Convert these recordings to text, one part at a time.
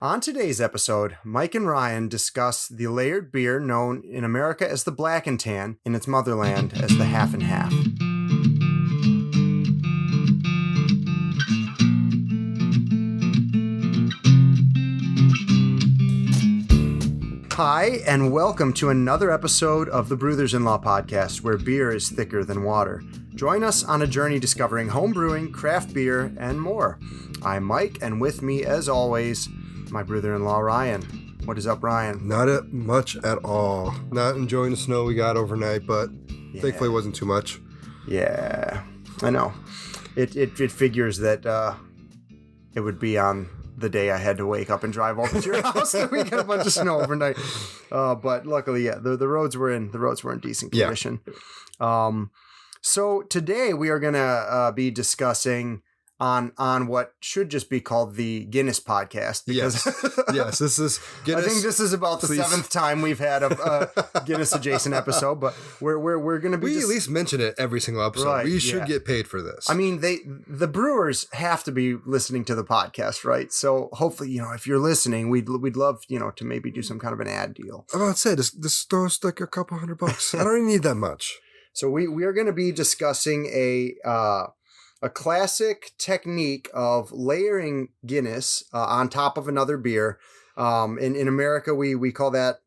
On today's episode, Mike and Ryan discuss the layered beer known in America as the Black and Tan, in its motherland as the Half and Half. Hi, and welcome to another episode of the Brewthers-In-Law podcast, where beer is thicker than water. Join us on a journey discovering home brewing, craft beer, and more. I'm Mike, and with me, as always, my brother-in-law, Ryan. What is up, Ryan? Not much at all. Not enjoying the snow we got overnight, but thankfully it wasn't too much. Yeah, I know. It figures that it would be on the day I had to wake up and drive over to your house that we got a bunch of snow overnight. But luckily, the roads were in decent condition. Yeah. So today we are gonna be discussing on what should just be called the Guinness Podcast. Because yes, this is Guinness. I think this is about the seventh time we've had a Guinness adjacent episode, but we're going to be. We at least mention it every single episode. Right, we should get paid for this. I mean, the brewers have to be listening to the podcast, right? So hopefully, if you're listening, we'd love to maybe do some kind of an ad deal. I'm about to say this throw us like a couple $100. I don't even need that much. So we are going to be discussing a classic technique of layering Guinness on top of another beer. In America, we call that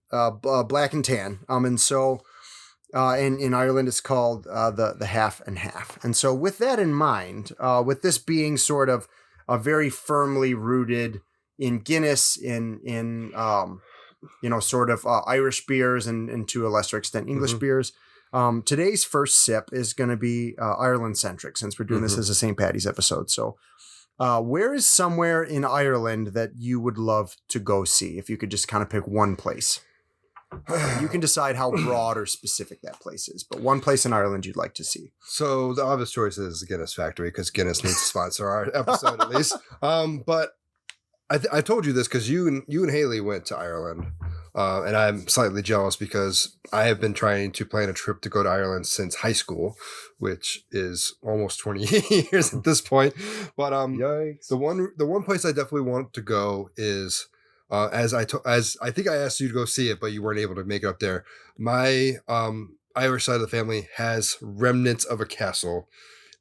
Black and Tan. And so in Ireland, it's called the Half and Half. And so with that in mind, with this being sort of very firmly rooted in Guinness, in sort of Irish beers and to a lesser extent English beers, today's first sip is going to be Ireland-centric, since we're doing this as a St. Paddy's episode. So where is somewhere in Ireland that you would love to go see, if you could just kind of pick one place? You can decide how broad or specific that place is, but one place in Ireland you'd like to see. So the obvious choice is the Guinness Factory, because Guinness needs to sponsor our episode at least. But I told you this because you and Haley went to Ireland. And I'm slightly jealous because I have been trying to plan a trip to go to Ireland since high school, which is almost 20 years at this point. But Yikes. the one place I definitely want to go is as I think I asked you to go see it, but you weren't able to make it up there. My Irish side of the family has remnants of a castle,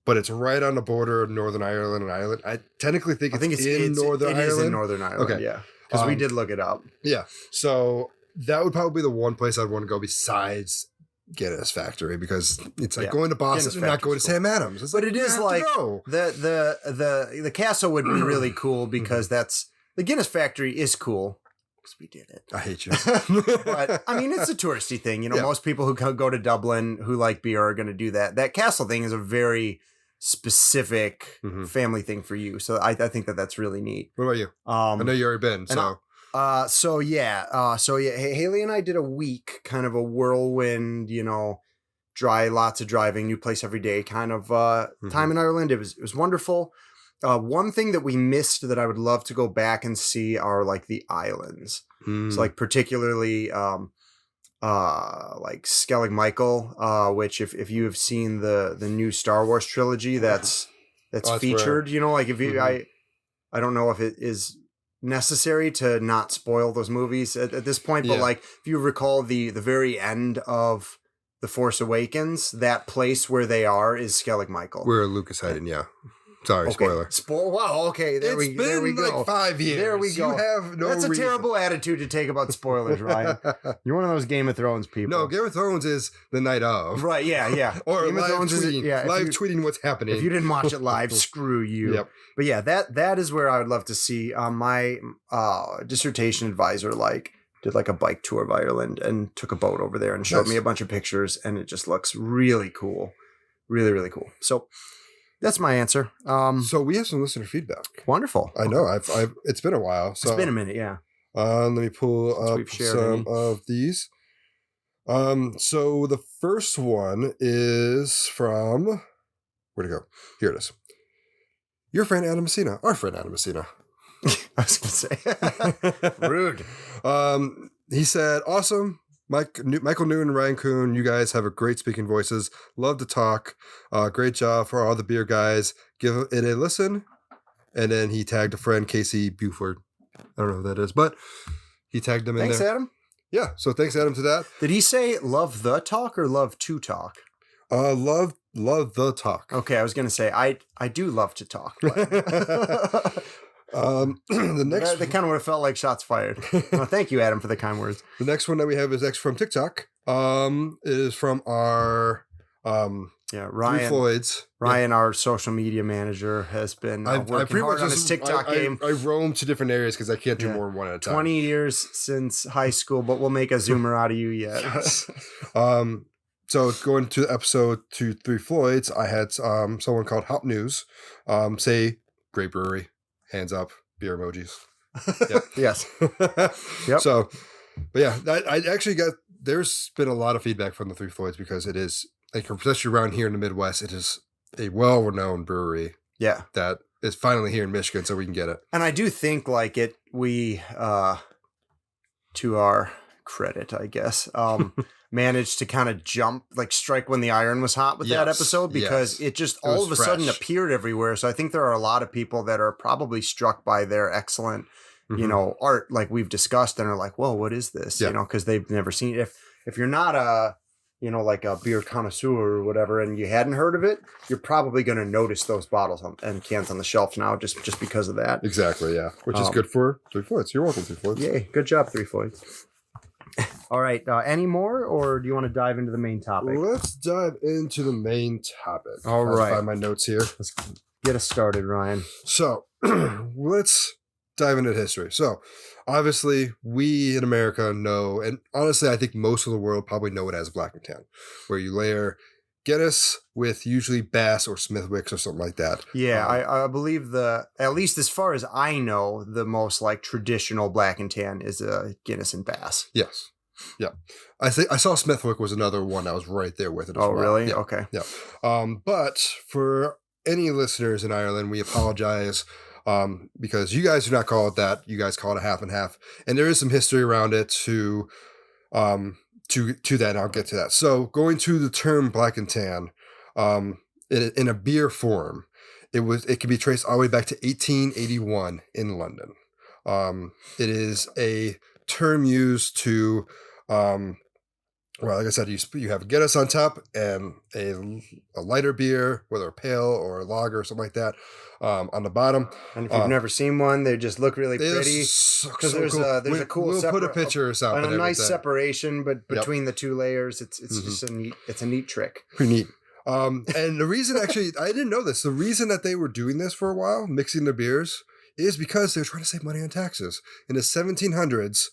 but it's right on the border of Northern Ireland and Ireland. I technically think it's in Northern Ireland. It is in Northern Ireland. Okay. Yeah. Because we did look it up. Yeah. So that would probably be the one place I'd want to go besides Guinness Factory, because it's like going to Boston and not going to Sam Adams. It's but like, it is like the castle would be really cool, because the Guinness Factory is cool. Because we did it. I hate you. But I mean, it's a touristy thing. Most people who go to Dublin who like beer are going to do that. That castle thing is a very specific family thing for you. So I think that's really neat. What about you? I know you already been, so. Haley and I did a week, kind of a whirlwind, lots of driving, new place every day kind of time in Ireland. It was wonderful. One thing that we missed that I would love to go back and see are like the islands. So like particularly like Skellig Michael, which if you have seen the new Star Wars trilogy, that's featured, like if you, I don't know if it is necessary to not spoil those movies at this point, but like if you recall the very end of The Force Awakens, that place where they are is Skellig Michael. Where Luke is hiding, yeah. Sorry, spoiler. Wow, okay, there we go. It's been like 5 years. There we go. You have no That's a reason. terrible attitude to take about spoilers, Ryan. You're one of those Game of Thrones people. No, Game of Thrones is the night of. Right, yeah. Or Game live of Thrones tweeting, live tweeting what's happening. If you didn't watch it live, screw you. Yep. But yeah, that is where I would love to see. My dissertation advisor did like a bike tour of Ireland and took a boat over there and showed me a bunch of pictures, and it just looks really cool. Really, really cool. So that's my answer. So we have some listener feedback. Wonderful. I know. I've it's been a while. So it's been a minute, yeah. Let me pull up some of these. So the first one is from, where'd it go? Here it is. Your friend Adam Messina. Our friend Adam Messina. I was going to say. Rude. He said, awesome. Michael Newton and Ryan Kuhn, you guys have a great speaking voices. Love to talk. Great job for all the beer guys. Give it a listen. And then he tagged a friend, Casey Buford. I don't know who that is, but he tagged them in Thanks, there. Adam. Yeah, so thanks, Adam, to that. Did he say love the talk or love to talk? Love the talk. Okay, I was going to say, I do love to talk. But The next they kind of would have felt like shots fired. Well, thank you, Adam, for the kind words. The next one that we have is next from TikTok. It is from our Ryan. Three Floyds. Ryan, our social media manager, has been working hard on his TikTok game. I roam to different areas because I can't do more than one at a time. 20 years since high school, but we'll make a Zoomer out of you yet. Yes. So going to episode 2, Three Floyds, I had someone called Hop News say, great brewery, hands up, beer emojis. Yep. Yes. Yep. So, but yeah, I actually there's been a lot of feedback from the Three Floyds because it is, like, especially around here in the Midwest, it is a well-renowned brewery. Yeah. That is finally here in Michigan, so we can get it. And I do think, like, we, to our credit, I guess, managed to kind of strike when the iron was hot with that episode, because it just all of a sudden appeared everywhere. So I think there are a lot of people that are probably struck by their excellent, art, like we've discussed, and are like, whoa, what is this? Yeah. Because they've never seen it. If you're not like a beer connoisseur or whatever, and you hadn't heard of it, you're probably going to notice those bottles and cans on the shelf now just because of that. Exactly, yeah. Which is good for Three Floyds. You're welcome, Three Floyds. Yay, good job, Three Floyds. All right, any more, or do you want to dive into the main topic? Let's dive into the main topic. All right. I'll find my notes here. Let's get us started, Ryan. So, let's dive into history. So, obviously, we in America know, and honestly, I think most of the world probably know it as Black and Tan, where you layer Guinness with usually Bass or Smithwick's or something like that. Yeah, I believe at least as far as I know, the most like traditional Black and Tan is Guinness and Bass. Yes. Yeah. I saw Smithwick was another one I was right there with it as well. Oh, really? Yeah. Okay. Yeah. But for any listeners in Ireland, we apologize because you guys do not call it that. You guys call it a half and half. And there is some history around it to that, and I'll get to that. So going to the term Black and Tan, in a beer form, it can be traced all the way back to 1881 in London. It is a term used to, like I said, you have Guinness on top and a lighter beer, whether a pale or a lager or something like that, on the bottom. And if you've never seen one, they just look really pretty. Because there's a cool. We'll put a picture or something. And a nice separation, but between the two layers, it's just a neat trick. Pretty neat. And the reason, actually, I didn't know this. The reason that they were doing this for a while, mixing their beers, is because they were trying to save money on taxes. In the 1700s,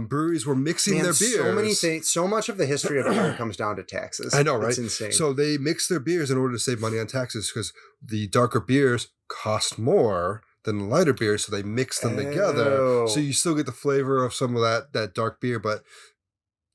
breweries were mixing their beers. So many things. So much of the history of beer comes down to taxes. I know, right? It's insane. So they mixed their beers in order to save money on taxes because the darker beers cost more than the lighter beers, so they mix them together. So you still get the flavor of some of that dark beer, but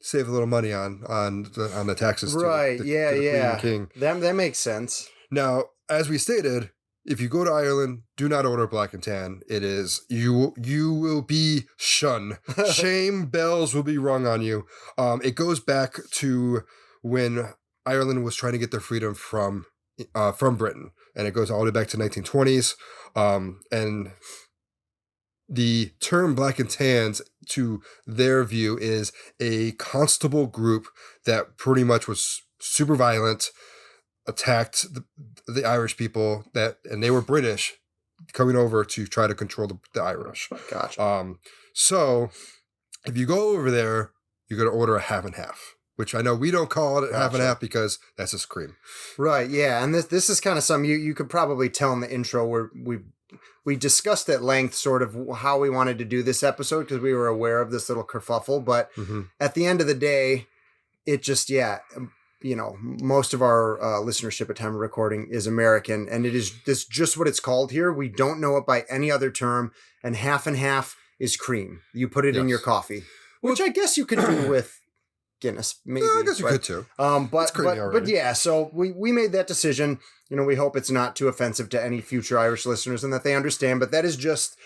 save a little money on the taxes. Right? Yeah. King. That makes sense. Now, as we stated, if you go to Ireland, do not order Black and Tan. It is you will be shunned. Shame bells will be rung on you. It goes back to when Ireland was trying to get their freedom from Britain, and it goes all the way back to 1920s. And the term Black and Tans, to their view, is a constable group that pretty much was super violent, attacked the Irish people, and they were British, coming over to try to control the Irish. Gotcha. So if you go over there, you're going to order a half and half, which I know we don't call it half and half because that's just cream. Right. Yeah. And this is kind of something you could probably tell in the intro where we discussed at length sort of how we wanted to do this episode because we were aware of this little kerfuffle. But at the end of the day, it just, most of our listenership at time of recording is American, and this just what it's called here. We don't know it by any other term, and half is cream. You put it in your coffee, which I guess you could do with Guinness, maybe. I guess you could too. But yeah, so we made that decision. We hope it's not too offensive to any future Irish listeners and that they understand, but that's just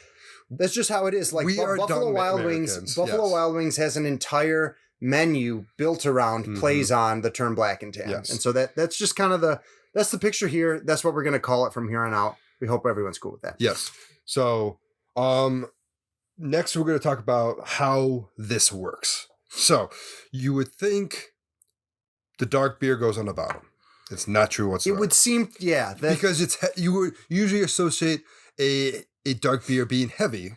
how it is. Like Buffalo Wild Wings, Wild Wings has an entire menu built around plays on the term Black and Tan. Yes. And so that's just kind of that's the picture here. That's what we're going to call it from here on out. We hope everyone's cool with that. Yes. So, next we're going to talk about how this works. So you would think the dark beer goes on the bottom. It's not true whatsoever. It would seem, yeah. Because you would usually associate a dark beer being heavy,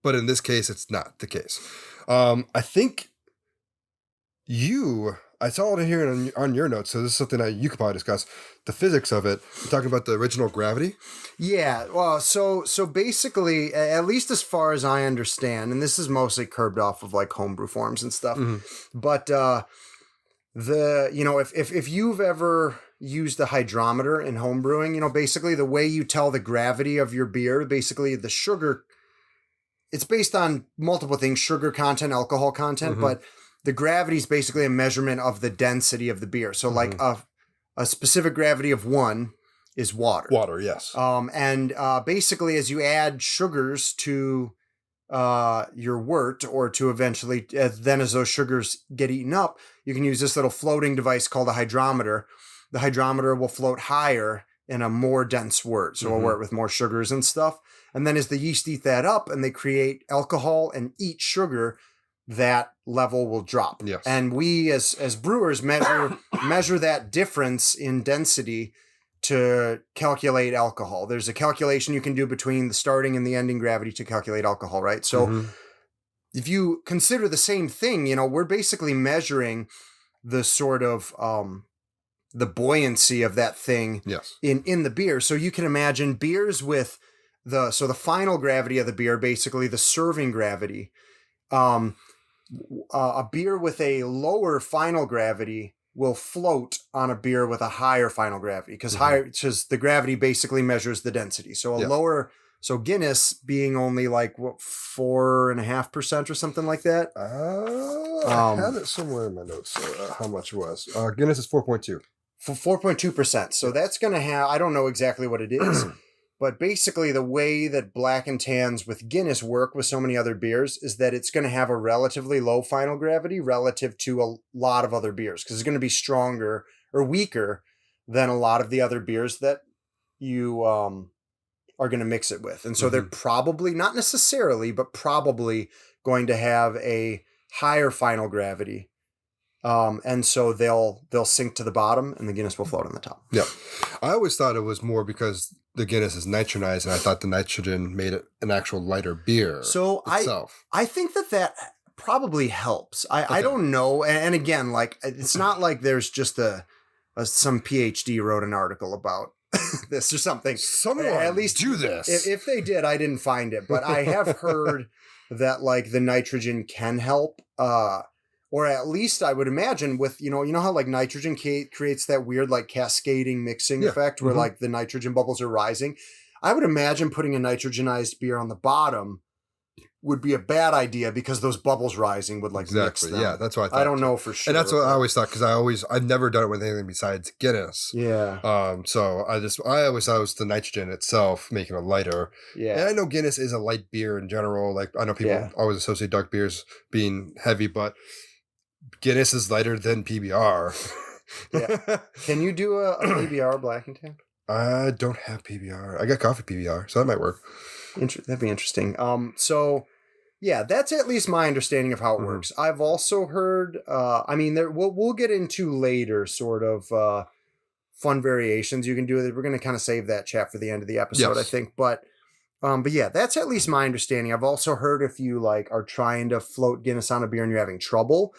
but in this case, it's not the case. I think I saw it here on your notes, so this is something that you could probably discuss, the physics of it. You're talking about the original gravity? Yeah, well, so basically, at least as far as I understand, and this is mostly curbed off of like homebrew forms and stuff, but if you've ever used a hydrometer in homebrewing, basically the way you tell the gravity of your beer, basically the sugar, it's based on multiple things, sugar content, alcohol content, but the gravity is basically a measurement of the density of the beer. So like a specific gravity of 1 is water. Water, yes. And basically as you add sugars to your wort, or to eventually, then as those sugars get eaten up, you can use this little floating device called a hydrometer. The hydrometer will float higher in a more dense wort, so a wort with more sugars and stuff. And then as the yeast eat that up and they create alcohol and eat sugar, that level will drop. Yes. And we as brewers measure that difference in density to calculate alcohol. There's a calculation you can do between the starting and the ending gravity to calculate alcohol, right? So if you consider the same thing, we're basically measuring the sort of the buoyancy of that thing in the beer. So you can imagine beers with the final gravity of the beer, basically the serving gravity. A beer with a lower final gravity will float on a beer with a higher final gravity, because the gravity basically measures the density. So lower, so Guinness being only like 4.5% or something like that. I had it somewhere in my notes. How much it was? Guinness is 4.2. For 4.2%. So that's going to have, I don't know exactly what it is, but basically the way that black and tans with Guinness work with so many other beers is that it's going to have a relatively low final gravity relative to a lot of other beers, because it's going to be stronger or weaker than a lot of the other beers that you are going to mix it with. And so they're probably, not necessarily, but probably going to have a higher final gravity. And so they'll sink to the bottom and the Guinness will float on the top. Yeah. I always thought it was more because the Guinness is nitronized, and I thought the nitrogen made it an actual lighter beer itself. I think that probably helps. I don't know. And again, like, it's not like there's just some PhD wrote an article about this or something. Someone at least do this. If they did, I didn't find it, but I have heard that like the nitrogen can help, or at least I would imagine with, you know how like nitrogen creates that weird like cascading mixing effect where like the nitrogen bubbles are rising. I would imagine putting a nitrogenized beer on the bottom would be a bad idea, because those bubbles rising would like mix them. Yeah, that's what I thought. I don't know for sure. And that's what I always thought, because I've never done it with anything besides Guinness. Yeah. So I always thought it was the nitrogen itself making it lighter. Yeah. And I know Guinness is a light beer in general. Like, I know people always associate dark beers being heavy, but Guinness is lighter than PBR. Yeah. Can you do a PBR black and tan? I don't have PBR. I got coffee PBR, so that might work. That'd be interesting. So yeah, that's at least my understanding of how it works. I've also heard, we'll get into later sort of fun variations you can do. We're going to kind of save that chat for the end of the episode, I think. But yeah, that's at least my understanding. I've also heard if you like are trying to float Guinness on a beer and you're having trouble,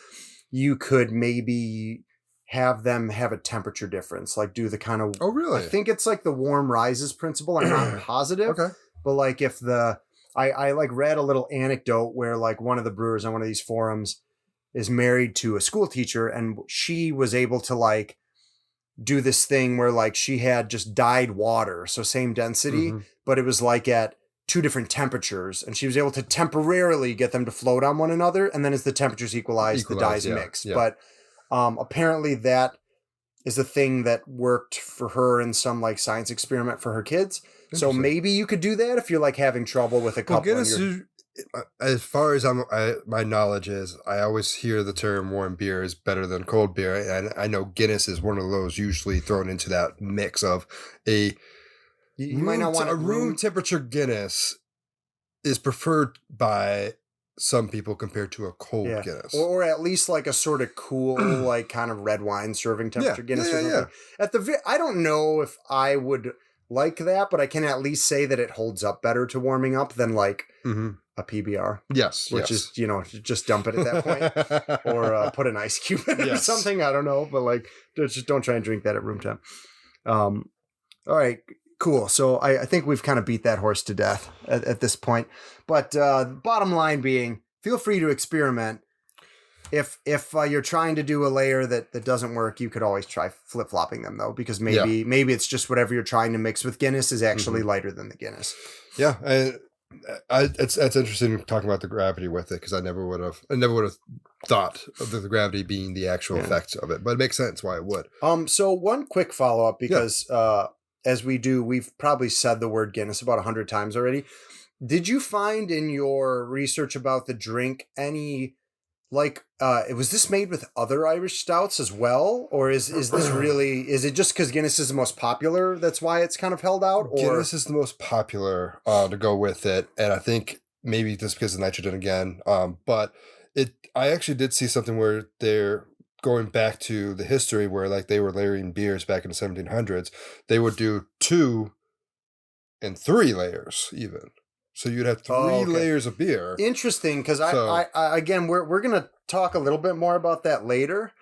you could maybe have them have a temperature difference, like do the kind of, oh really? I think it's like the warm rises principle. I'm not positive. Okay. But like if I like read a little anecdote where like one of the brewers on one of these forums is married to a school teacher, and she was able to like do this thing where like she had just dyed water, so same density, but it was like at two different temperatures, and she was able to temporarily get them to float on one another, and then as the temperatures equalize the dyes mix. Yeah. But apparently that is a thing that worked for her in some like science experiment for her kids. So maybe you could do that if you're like having trouble with a couple. Well, Guinness, as far as my knowledge is, I always hear the term warm beer is better than cold beer, and I know Guinness is one of those usually thrown into that mix of a you might not want a room temperature Guinness is preferred by some people compared to a cold Guinness. Or at least like a sort of cool, like kind of red wine serving temperature Guinness or something. Yeah. I don't know if I would like that, but I can at least say that it holds up better to warming up than like a PBR. Yes. Which is, just dump it at that point or put an ice cube in it or something. I don't know, but like just don't try and drink that at room temp. All right, cool. So I think we've kind of beat that horse to death at this point. But bottom line being, feel free to experiment. If you're trying to do a layer that doesn't work, you could always try flip-flopping them though, because maybe it's just whatever you're trying to mix with Guinness is actually lighter than the Guinness. Yeah, it's interesting talking about the gravity with it, because I never would have thought of the gravity being the actual effect of it, but it makes sense why it would. So one quick follow-up, because as we've probably said the word Guinness about 100 times already. Did you find in your research about the drink any, like, was this made with other Irish stouts as well? Or is this really, is it just because Guinness is the most popular, that's why it's kind of held out? Or Guinness is the most popular to go with it. And I think maybe just because of nitrogen again. But I actually did see something where they're going back to the history where like they were layering beers back in the 1700s. They would do 2 and 3 layers even. So you'd have 3 layers of beer. Interesting, because I again, we're going to talk a little bit more about that later,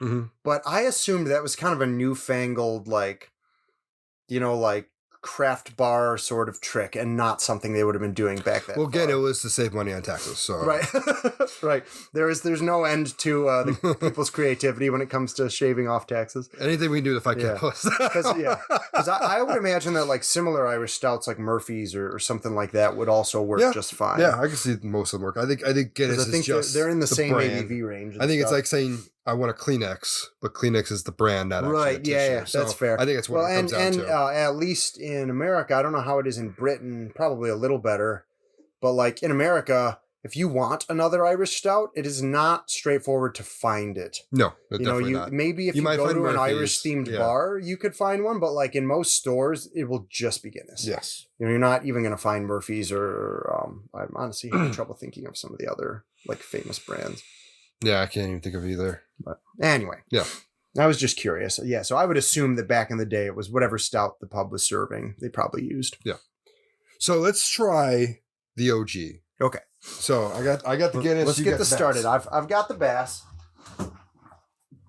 but I assumed that was kind of a newfangled, like, like craft bar sort of trick and not something they would have been doing back then. Well, again, it was to save money on taxes. So right. Right. There's no end to the people's creativity when it comes to shaving off taxes. Anything we can do to fight capitalism. Because I would imagine that like similar Irish stouts like Murphy's or something like that would also work just fine. Yeah, I can see most of them work. I think Guinness is just they're in the same brand. ABV range. I think it's like saying I want a Kleenex, but Kleenex is the brand, not actually a tissue. Yeah, so that's fair. I think that's what it comes down to. At least in America, I don't know how it is in Britain, probably a little better, but like in America, if you want another Irish stout, it is not straightforward to find it. No, definitely not. Maybe if you go to an Irish themed bar, you could find one, but like in most stores, it will just be Guinness. Yes. You're not even going to find Murphy's or I'm honestly having trouble thinking of some of the other like famous brands. Yeah, I can't even think of either. But anyway. Yeah. I was just curious. Yeah, so I would assume that back in the day, it was whatever stout the pub was serving, they probably used. Yeah. So let's try the OG. Okay. So I got the Guinness. Let's get this started. I've got the Bass.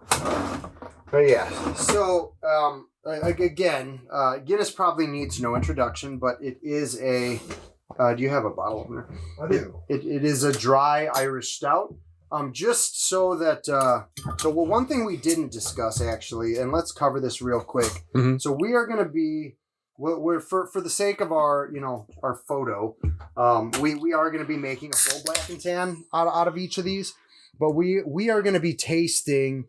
But yeah. So again, Guinness probably needs no introduction, but it is a. Do you have a bottle opener? I do. It is a dry Irish stout. Just so that, one thing we didn't discuss actually, and let's cover this real quick. So we are going to be, we're for the sake of our, our photo, we are going to be making a full black and tan out of each of these, but we are going to be tasting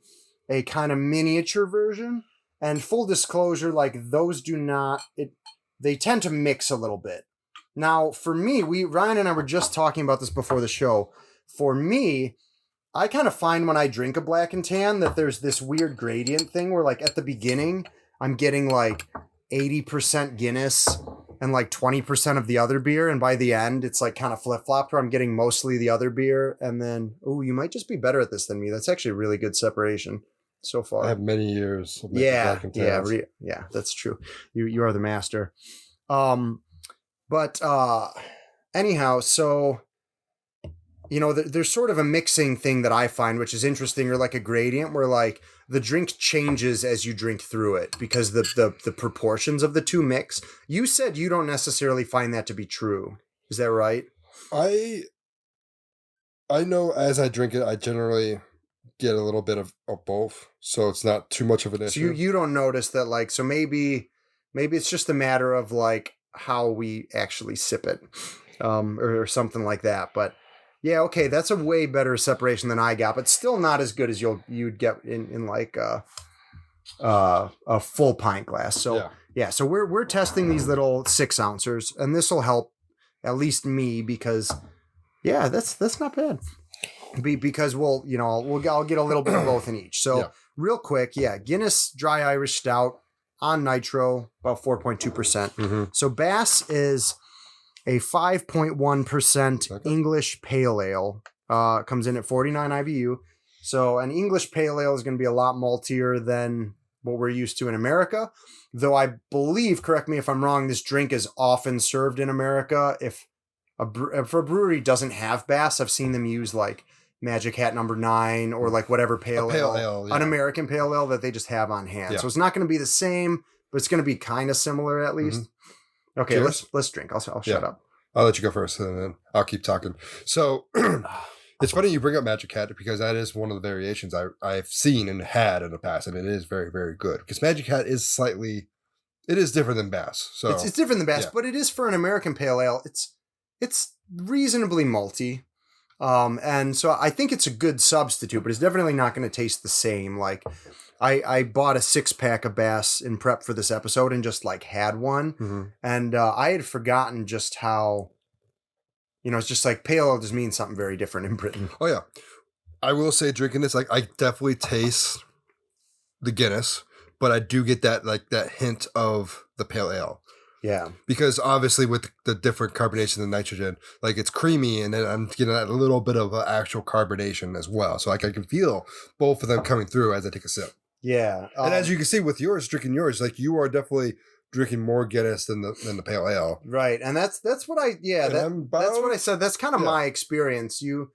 a kind of miniature version. And full disclosure, like those they tend to mix a little bit. Now, for me, Ryan and I were just talking about this before the show. For me, I kind of find when I drink a black and tan that there's this weird gradient thing where like at the beginning, I'm getting like 80% Guinness and like 20% of the other beer. And by the end, it's like kind of flip-flopped where I'm getting mostly the other beer. And then, you might just be better at this than me. That's actually a really good separation so far. I have many years of black and tans. Yeah, that's true. You are the master. But anyhow, so... there's sort of a mixing thing that I find, which is interesting, or like a gradient where like the drink changes as you drink through it because the proportions of the two mix. You said you don't necessarily find that to be true. Is that right? I know as I drink it, I generally get a little bit of both. So it's not too much of an issue. So you don't notice that like, so maybe it's just a matter of like how we actually sip it or something like that. But yeah, okay, that's a way better separation than I got, but still not as good as you'd get in like a full pint glass. So yeah, so we're testing these little 6 ouncers, and this will help at least me because that's not bad. Because I'll get a little bit of both in each. So real quick, Guinness Dry Irish Stout on nitro, about 4.2%. So Bass is a 5.1% Okay. English Pale Ale. Comes in at 49 IBU. So an English Pale Ale is going to be a lot maltier than what we're used to in America. Though I believe, correct me if I'm wrong, this drink is often served in America. If a brewery doesn't have Bass, I've seen them use like Magic Hat No. 9 or like whatever pale ale, yeah. an American pale ale that they just have on hand. Yeah. So it's not going to be the same, but it's going to be kind of similar at least. Mm-hmm. Okay, let's drink. I'll shut up. I'll let you go first, and then I'll keep talking. So it's funny you bring up Magic Hat because that is one of the variations I've seen and had in the past, and it is very, very good. Because Magic Hat is different than Bass. So it's different than Bass, but it is for an American pale ale. It's reasonably malty. And so I think it's a good substitute, but it's definitely not going to taste the same. Like I bought a 6-pack of Bass in prep for this episode and just like had one. And I had forgotten just how, it's just like pale ale just means something very different in Britain. Oh yeah. I will say drinking this, like I definitely taste the Guinness, but I do get that hint of the pale ale. Yeah. Because obviously with the different carbonation and nitrogen, like it's creamy and then I'm getting that little bit of actual carbonation as well. So like I can feel both of them coming through as I take a sip. Yeah. And as you can see with drinking yours, like you are definitely drinking more Guinness than the pale ale. Right. And that's what that's what I said. That's kind of my experience. You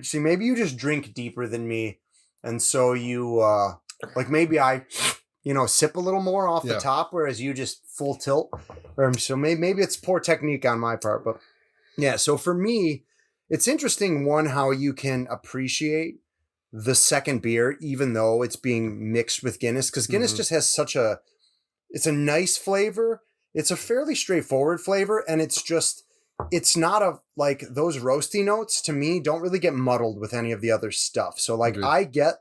see, maybe you just drink deeper than me. And so you, like maybe I, sip a little more off the top, whereas you just full tilt. So maybe it's poor technique on my part, but yeah. So for me, it's interesting, one, how you can appreciate the second beer, even though it's being mixed with Guinness, because Guinness just has it's a nice flavor. It's a fairly straightforward flavor. And it's not like those roasty notes to me don't really get muddled with any of the other stuff. So like I get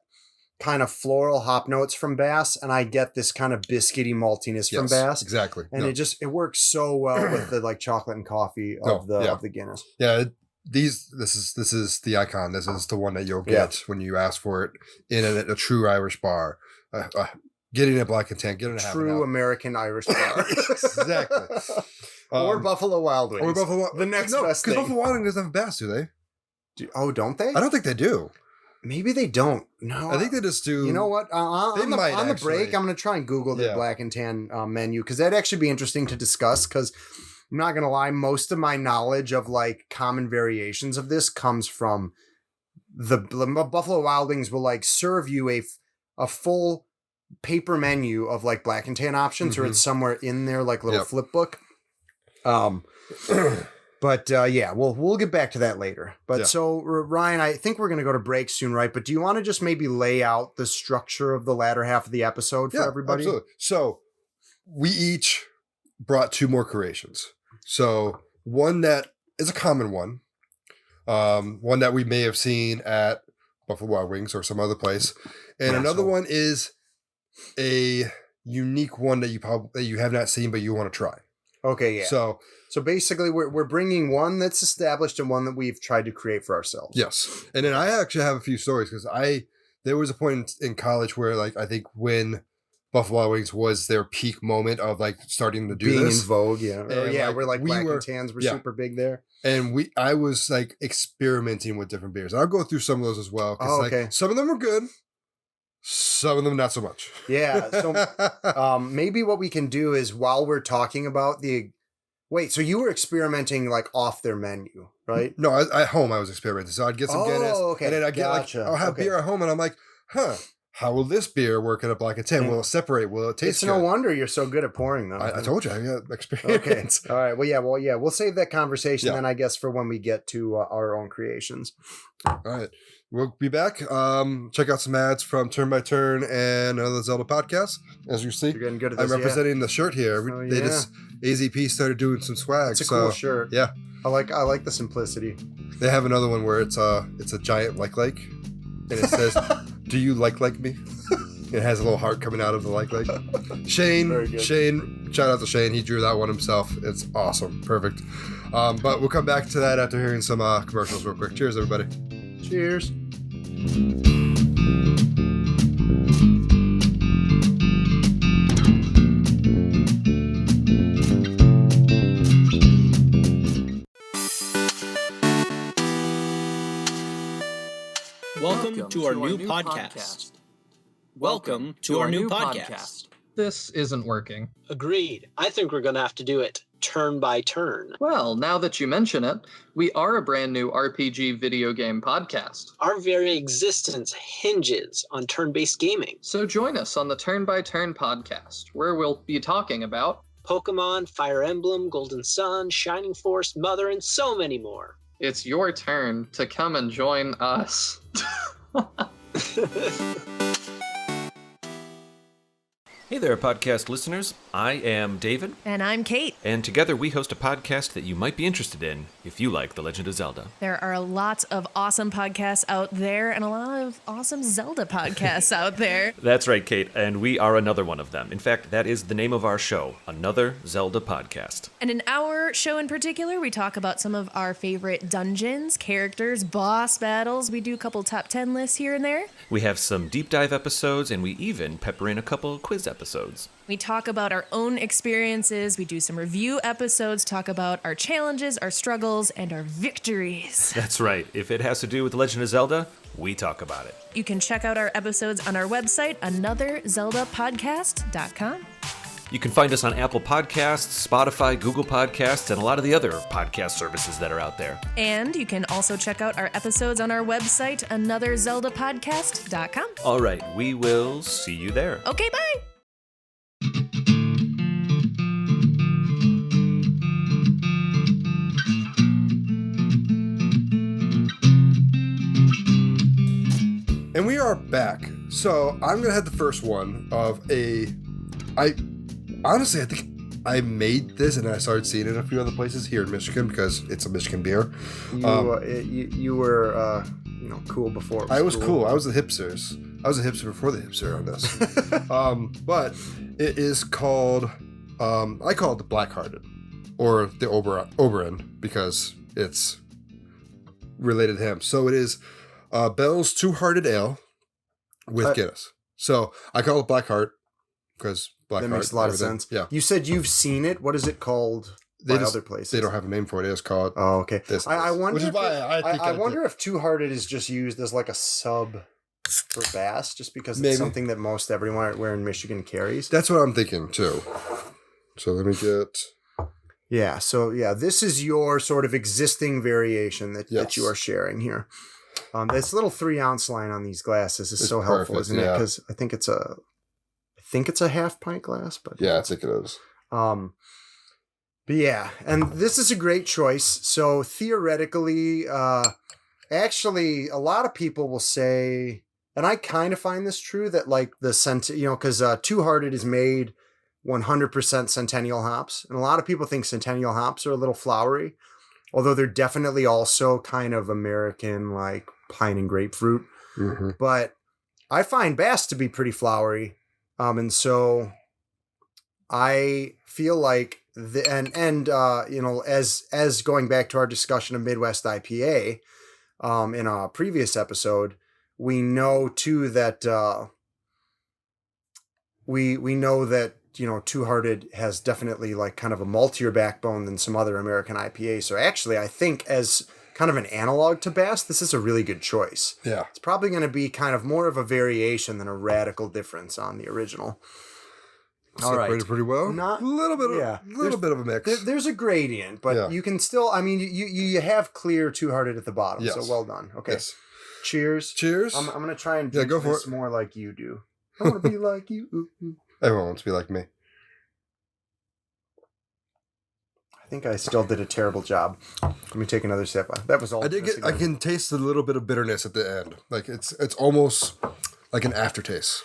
kind of floral hop notes from Bass, and I get this kind of biscuity maltiness from Bass. Exactly. And it works so well with the like chocolate and coffee of the Guinness. Yeah. This is the icon. This is the one that you'll get when you ask for it in a true Irish bar. Getting a black and tan, getting a true American Irish bar. Exactly. Or Buffalo Wild Wings. The next best thing. Because Buffalo Wild Wings doesn't have Bass, do they? Don't they? I don't think they do. Maybe they don't. No, I think they just do. You know what? On the break, I'm going to try and Google the black and tan menu, because that'd actually be interesting to discuss. Because I'm not going to lie, most of my knowledge of like common variations of this comes from the Buffalo Wild Wings will like serve you a full paper menu of like black and tan options, or it's somewhere in there like little flip book. But we'll get back to that later. But so Ryan, I think we're going to go to break soon, right? But do you want to just maybe lay out the structure of the latter half of the episode for everybody? Absolutely. So we each brought 2 more creations. So one that is a common one that we may have seen at Buffalo Wild Wings or some other place, and another one is a unique one that you have not seen but you want to try. Okay, yeah. So basically, we're bringing one that's established and one that we've tried to create for ourselves. Yes, and then I actually have a few stories, because there was a point in college where like I think when Buffalo Wild Wings was their peak moment of like starting to do being this. in vogue, we're like black and tans were super big there, and I was like experimenting with different beers. I'll go through some of those as well. Like, some of them were good, some of them not so much. Yeah, so maybe what we can do is, while we're talking about so you were experimenting like off their menu, right? No, at home I was experimenting. So I'd get some Guinness, and then I'd get I'll have beer at home, and I'm like, how will this beer work in a black and tan? Will it separate? Will it taste It's good? no wonder you're so good at pouring them. I told you, I got experience. Okay. All right. Well, we'll save that conversation then, I guess, for when we get to our own creations. All right. We'll be back. Check out some ads from Turn by Turn and another Zelda podcast. As you see, you're getting good at this. I'm representing the shirt here. They just AZP started doing some swag. It's a cool shirt. Yeah, I like the simplicity. They have another one where it's a giant like, and it says, "Do you like me?" It has a little heart coming out of the like. Shane, shout out to Shane. He drew that one himself. It's awesome, perfect. But we'll come back to that after hearing some commercials real quick. Cheers, everybody. Cheers. Welcome to our new podcast. Welcome to our new podcast. This isn't working. Agreed. I think we're going to have to do it turn by turn. Well, now that you mention it, we are a brand new RPG video game podcast. Our very existence hinges on turn-based gaming. So join us on the Turn by Turn podcast, where we'll be talking about Pokemon, Fire Emblem, Golden Sun, Shining Force, Mother, and so many more. It's your turn to come and join us. Hey there, podcast listeners. I am David. And I'm Kate. And together we host a podcast that you might be interested in if you like The Legend of Zelda. There are lots of awesome podcasts out there and a lot of awesome Zelda podcasts out there. That's right, Kate, and we are another one of them. In fact, that is the name of our show, Another Zelda Podcast. And in our show in particular, we talk about some of our favorite dungeons, characters, boss battles. We do a couple top 10 lists here and there. We have some deep dive episodes, and we even pepper in a couple quiz episodes. We talk about our own experiences, we do some review episodes, talk about our challenges, our struggles, and our victories. That's right. If it has to do with The Legend of Zelda, we talk about it. You can check out our episodes on our website, anotherzeldapodcast.com. You can find us on Apple Podcasts, Spotify, Google Podcasts, and a lot of the other podcast services that are out there. And you can also check out our episodes on our website, anotherzeldapodcast.com. All right, we will see you there. Okay, bye! And we are back. So I'm going to have the first one of I think I made this and I started seeing it in a few other places here in Michigan because it's a Michigan beer. You were cool before. I was cool. I was the hipsters. I was a hipster before the hipster on this. But it is called, I call it the Black-Hearted or the Oberon because it's related to him. So it is Bell's Two-Hearted Ale with Guinness. So I call it Black-Heart because Black that Heart, makes a lot everything. of sense. Yeah. You said you've seen it. What is it called other places? They don't have a name for it. It's called. Oh, okay. I wonder. Which is why I wonder if Two-Hearted is just used as like a sub for Bass, just because it's something that most everyone where in Michigan carries. That's what I'm thinking too. So let me get. Yeah. So yeah, this is your sort of existing variation that you are sharing here. This little 3-ounce line on these glasses is so helpful, isn't it? Because I think it's a half pint glass, but yeah, I think it is. But yeah, and this is a great choice. So theoretically, actually, a lot of people will say, and I kind of find this true, that like because Two-Hearted is made 100% Centennial hops, and a lot of people think Centennial hops are a little flowery, although they're definitely also kind of American, like pine and grapefruit. Mm-hmm. But I find Bass to be pretty flowery. And so I feel like as going back to our discussion of Midwest IPA in a previous episode, we know too that we know that Two-Hearted has definitely like kind of a maltier backbone than some other American IPAs. So actually, I think as kind of an analog to Bass, this is a really good choice. Yeah. It's probably going to be kind of more of a variation than a radical difference on the original. All right. Separated pretty well. Not a little bit of a mix. There's a gradient, but you can still, I mean, you have clear Two-Hearted at the bottom. Yes. So well done. Okay. Yes. Cheers. Cheers. I'm going to try and drink go for this it. more like you do. I want to be like you. Everyone wants to be like me. I think I still did a terrible job. Let me take another sip. That was all. I can taste a little bit of bitterness at the end. Like it's almost like an aftertaste.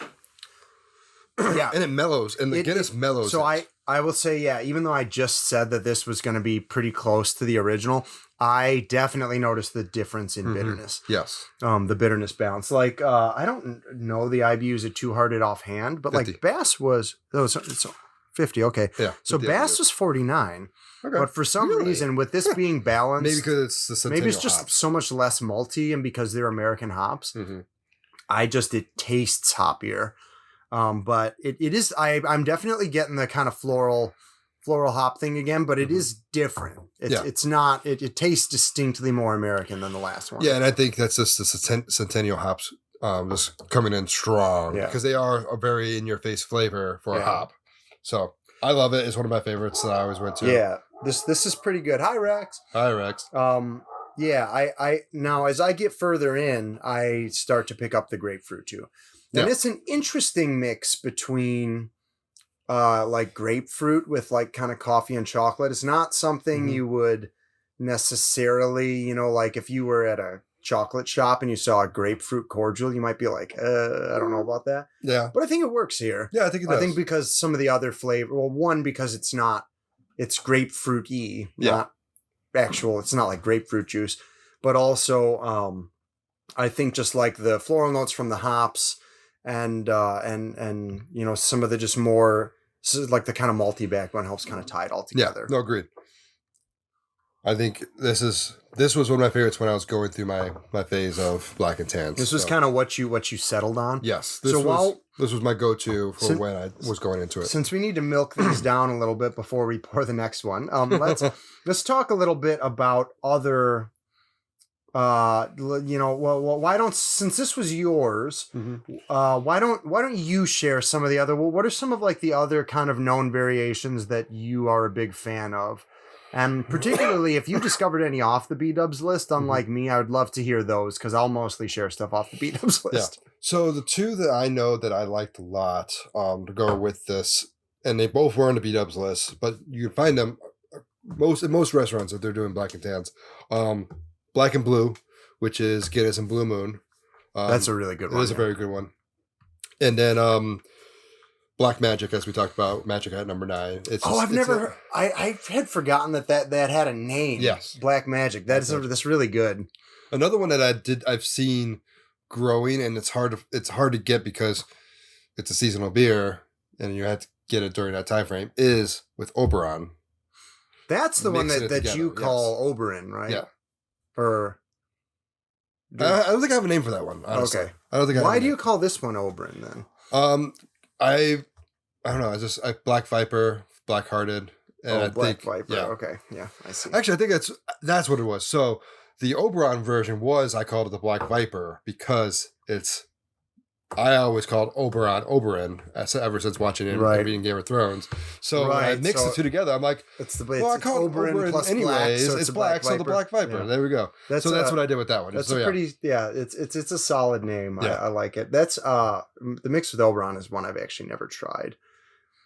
Yeah. And it mellows, and the Guinness mellows. So I will say, yeah, even though I just said that this was going to be pretty close to the original, I definitely noticed the difference in bitterness. Yes. The bitterness balance. Like, I don't know the IBUs at Two-Hearted offhand, but 50. like Bass was, it's 50, okay. Yeah. So Bass was 49. Okay. But for some reason, with this being balanced, maybe because it's the Centennial maybe it's just hops. so much less malty, and because they're American hops, it tastes hoppier. But it is, I'm definitely getting the kind of floral floral hop thing again, but it is different. It's not. It tastes distinctly more American than the last one. Yeah, and I think that's just the Centennial hops just coming in strong because they are a very in-your-face flavor for a hop. So I love it. It's one of my favorites that I always went to. Yeah, this is pretty good. Hi, Rex. Hi, Rex. Yeah, I now as I get further in, I start to pick up the grapefruit too. And it's an interesting mix between like grapefruit with like kind of coffee and chocolate. It's not something you would necessarily, like if you were at a chocolate shop and you saw a grapefruit cordial, you might be like, I don't know about that. Yeah. But I think it works here. Yeah, I think it does. I think because some of the other flavor, well, one, because it's grapefruit-y, not actual, it's not like grapefruit juice, but also I think just like the floral notes from the hops and some of the just more like the kind of malty backbone helps kind of tie it all together. Yeah, no, agreed. I think this was one of my favorites when I was going through my phase of black and tans. This was kind of what you settled on. Yes. This was my go-to for when I was going into it. Since we need to milk things down a little bit before we pour the next one, let's talk a little bit about other. Why don't, since this was yours, why don't you share some of the other? Well, what are some of like the other kind of known variations that you are a big fan of? And particularly if you discovered any off the B-Dubs list, unlike me, I would love to hear those because I'll mostly share stuff off the B-Dubs list. Yeah. So the two that I know that I liked a lot to go with this, and they both were on the B-Dubs list, but you can find them in most restaurants that they're doing black and tans. Black and Blue, which is Guinness and Blue Moon. That's a really good one. It is a very good one. And then Black Magic, as we talked about, Magic at number 9. I had forgotten that had a name. Yes. Black Magic. That's really good. Another one that I've seen growing, and it's hard to get because it's a seasonal beer and you have to get it during that time frame, is with Oberon. That's the one that you call Oberon, right? Yeah. Or I don't think I have a name for that one, honestly. Okay. I don't think. Why do you call this one Oberon then? I don't know. I Black Viper, Black Hearted, and Black Viper. Yeah. Okay, yeah, I see. Actually, I think that's what it was. So the Oberon version I called it the Black Viper because I always called Oberon ever since watching it and reading Game of Thrones. So when I mixed the two together, I'm like, I call Oberon plus anyways. Black, it's Black, so the Black Viper. Yeah. There we go. That's what I did with that one. That's it's a solid name. Yeah. I like it. That's the mix with Oberon is one I've actually never tried.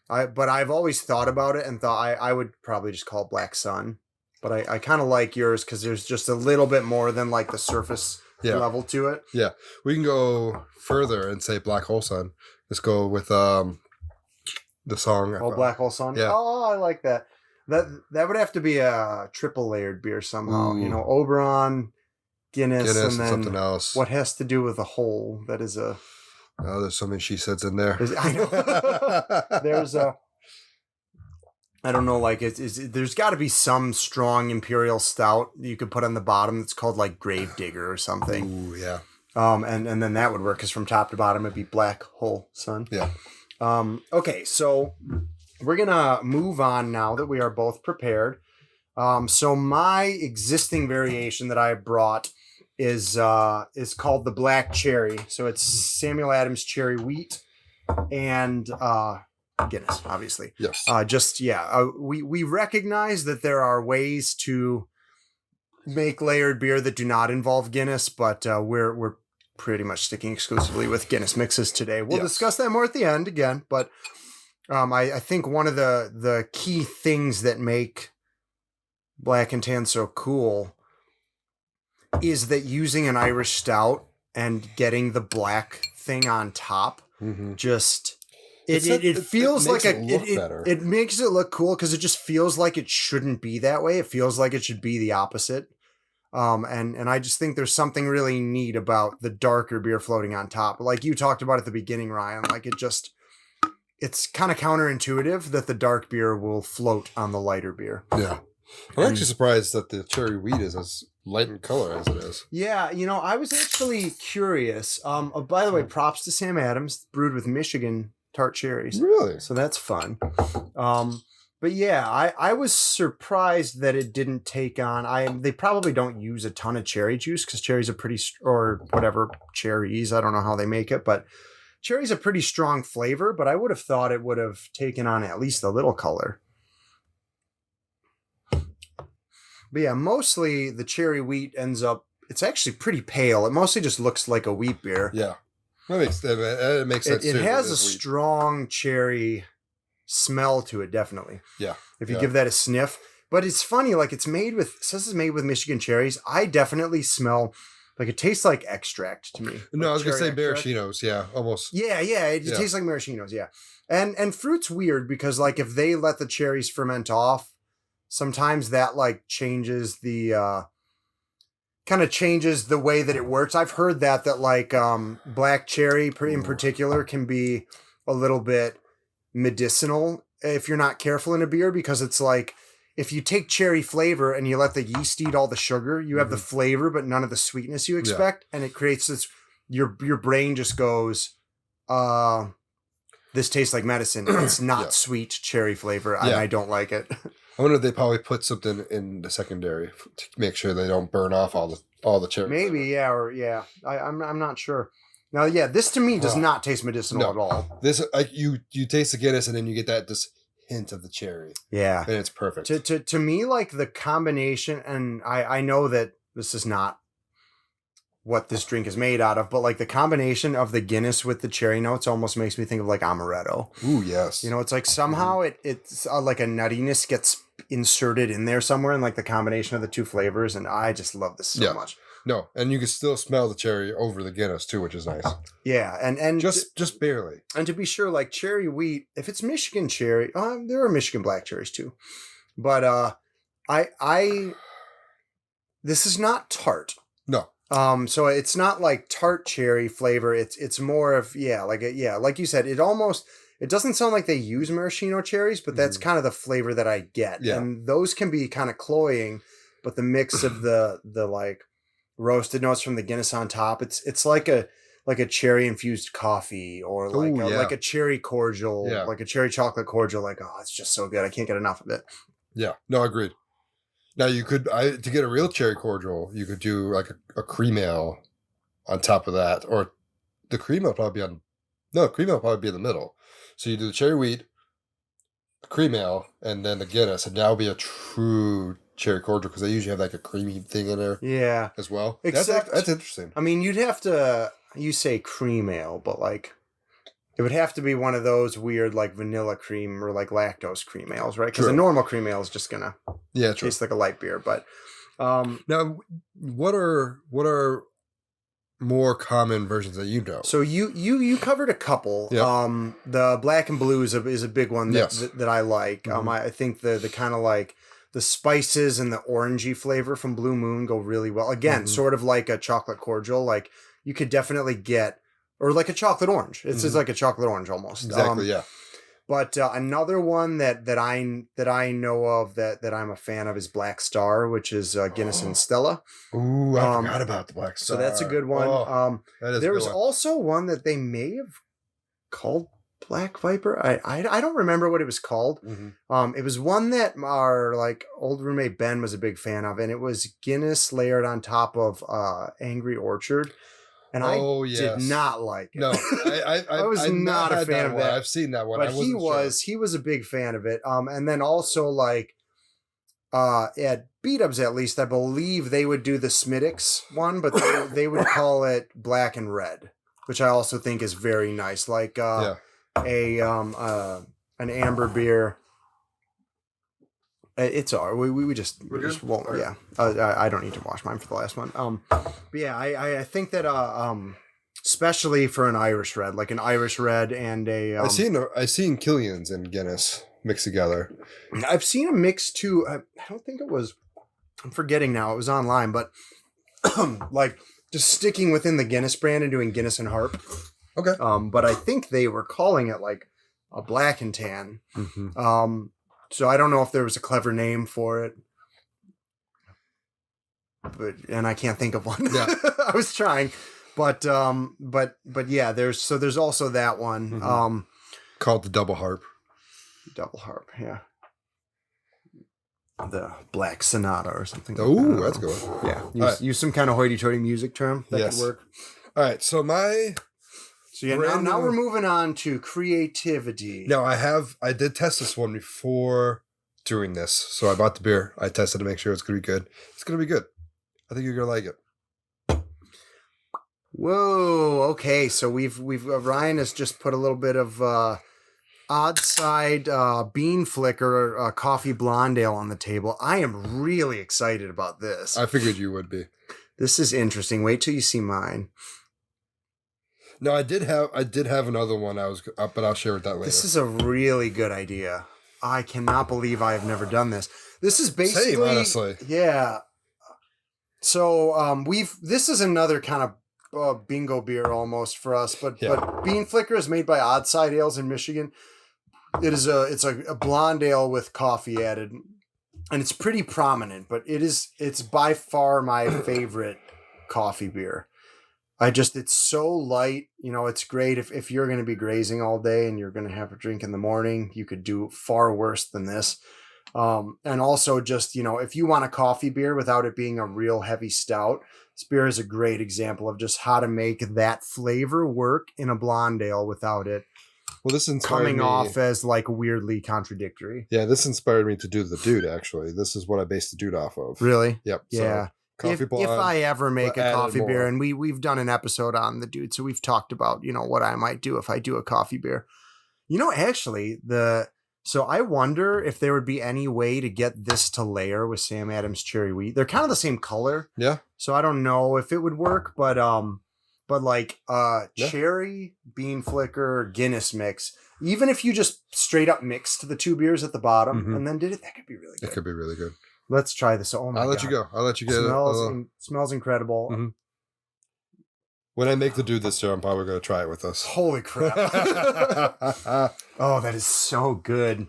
But I've always thought about it and thought I would probably just call it Black Sun. But I kind of like yours because there's just a little bit more than like the surface level to it. Yeah. We can go further and say Black Hole Sun. Let's go with the song. Black Hole Sun? Yeah. Oh, I like that. That would have to be a triple layered beer somehow. Oberon, Guinness, and then something else. What has to do with a hole? That is a... Oh, there's so many she says in there. I know. There's a... I don't know, like there's got to be some strong imperial stout you could put on the bottom that's called like Gravedigger or something. Ooh, yeah. And then that would work because from top to bottom it'd be Black Hole Sun. Yeah. Okay, so we're gonna move on now that we are both prepared. So my existing variation that I brought is called the Black Cherry. So it's Samuel Adams cherry wheat and Guinness, obviously. Yes. We recognize that there are ways to make layered beer that do not involve Guinness, but we're pretty much sticking exclusively with Guinness mixes today. We'll discuss that more at the end again, but I think one of the key things that make Black and Tan so cool is that using an Irish stout and getting the black thing on top just... It feels like it makes it look cool because it just feels like it shouldn't be that way. It feels like it should be the opposite. And I just think there's something really neat about the darker beer floating on top. Like you talked about at the beginning, Ryan, like it's kind of counterintuitive that the dark beer will float on the lighter beer. Yeah. I'm actually surprised that the cherry wheat is as light in color as it is. Yeah, I was actually curious. By the way, props to Sam Adams, brewed with Michigan tart cherries. Really? So that's fun. But yeah, I was surprised that it didn't take on. They probably don't use a ton of cherry juice because cherries are or whatever cherries. I don't know how they make it, but cherry's a pretty strong flavor. But I would have thought it would have taken on at least a little color. But yeah, mostly the cherry wheat ends up. It's actually pretty pale. It mostly just looks like a wheat beer. Yeah, it makes sense. It too, has a wheat. strong cherry smell to it, definitely. Yeah. If you give that a sniff. But it's funny, like it says it's made with Michigan cherries. I definitely smell like it tastes like extract to me. No, like I was gonna say extract. maraschinos. Yeah, almost. Yeah, it tastes like maraschinos. Yeah, and fruit's weird because like if they let the cherries ferment off, sometimes that like changes the kind of changes the way that it works. I've heard that like black cherry in particular can be a little bit medicinal if you're not careful in a beer, because it's like if you take cherry flavor and you let the yeast eat all the sugar, you have the flavor but none of the sweetness you expect, and it creates this your brain just goes this tastes like medicine. It's not sweet cherry flavor and I don't like it. I wonder if they probably put something in the secondary to make sure they don't burn off all the cherry. Maybe I'm not sure. Now, this to me does not taste medicinal at all. This like you taste the Guinness and then you get this hint of the cherry. Yeah, and it's perfect. To me, like the combination, and I know that this is not what this drink is made out of, but like the combination of the Guinness with the cherry notes almost makes me think of like amaretto. Ooh, yes. You know, it's like somehow it's like a nuttiness gets inserted in there somewhere, in like the combination of the two flavors, and I just love this so much. No, and you can still smell the cherry over the Guinness too, which is nice. Yeah, and just barely. And to be sure, like cherry wheat, if it's Michigan cherry, there are Michigan black cherries too, but I this is not tart. No. So it's not like tart cherry flavor. It's more of like you said, it doesn't sound like they use maraschino cherries, but that's kind of the flavor that I get. Yeah. And those can be kind of cloying, but the mix of the like roasted notes from the Guinness on top, it's like a cherry infused coffee or like a cherry cordial, like a cherry chocolate cordial. Like, oh, it's just so good. I can't get enough of it. Yeah, no, agreed. Now you could, to get a real cherry cordial, you could do like a cream ale on top of that, or the cream ale probably be in the middle. So you do the cherry wheat, the cream ale, and then the Guinness, and that would be a true cherry cordial because they usually have like a creamy thing in there, as well. Except that's interesting. I mean, you'd have to say cream ale, but like it would have to be one of those weird like vanilla cream or like lactose cream ales, right? Because a normal cream ale is just gonna taste like a light beer. But now, what are more common versions that you know? So you covered a couple. Yep. The black and blue is a big one that I like. Mm-hmm. I think the kind of like the spices and the orangey flavor from Blue Moon go really well. Again, sort of like a chocolate cordial. Like you could definitely get, or like a chocolate orange. It's just like a chocolate orange almost. Exactly. Yeah. But another one that I know of that I'm a fan of is Black Star, which is Guinness and Stella. Ooh, I forgot about the Black Star. So that's a good one. There was also one that they may have called Black Viper. I don't remember what it was called. Mm-hmm. It was one that our like old roommate Ben was a big fan of, and it was Guinness layered on top of Angry Orchard. And I did not like it. No, I was not a fan of that. I've seen that one, but he was a big fan of it. And then also like at B-Dubs at least, I believe they would do the Smittix one, but they would call it Black and Red, which I also think is very nice. Like an amber beer. It's all right. We just won't. Right. Yeah, I don't need to wash mine for the last one. But yeah, I think that especially for an Irish red, like an Irish red and a. I've seen Killian's and Guinness mixed together. I've seen a mix too. I don't think it was. I'm forgetting now. It was online, but like just sticking within the Guinness brand and doing Guinness and Harp. Okay. But I think they were calling it like a black and tan. Mm-hmm. So I don't know if there was a clever name for it, and I can't think of one. Yeah. I was trying, but yeah, there's also that one. Mm-hmm. Called the Double Harp. Double Harp, yeah. the Black Sonata or something. Oh, that's good. Yeah, use some kind of hoity-toity music term that could work. All right, so now we're moving on to creativity. Now I did test this one before doing this, so I bought the beer. I tested to make sure it's gonna be good. It's gonna be good. I think you're gonna like it. Whoa. Okay, so we've Ryan has just put a little bit of odd side bean flicker coffee blonde ale on the table. I am really excited about this. I figured you would be. This is interesting. Wait till you see mine. No, I did have another one. But I'll share with that later. This is a really good idea. I cannot believe I have never done this. This is basically, same, honestly. Yeah. So this is another kind of bingo beer almost for us, but Bean Flicker is made by Odd Side Ales in Michigan. It's a blonde ale with coffee added, and it's pretty prominent. But it's by far my favorite coffee beer. It's so light, it's great if you're going to be grazing all day and you're going to have a drink in the morning, you could do far worse than this. And also just, if you want a coffee beer without it being a real heavy stout, this beer is a great example of just how to make that flavor work in a blonde ale without it this coming off as like weirdly contradictory. Yeah, this inspired me to do the Dude, actually. This is what I based the Dude off of. Really? Yep. Yeah. So, coffee blonde, if I ever make a coffee beer, more. and we've done an episode on the Dude, so we've talked about, what I might do if I do a coffee beer. Actually, so I wonder if there would be any way to get this to layer with Sam Adams Cherry Wheat. They're kind of the same color. Yeah. So I don't know if it would work, but cherry, bean flicker, Guinness mix, even if you just straight up mixed the two beers at the bottom and then did it, that could be really good. It could be really good. Let's try this. Oh my God. I'll let you go. I'll let you get it. Smells incredible. Mm-hmm. When I make the Dude this year, I'm probably going to try it with us. Holy crap. Oh, that is so good.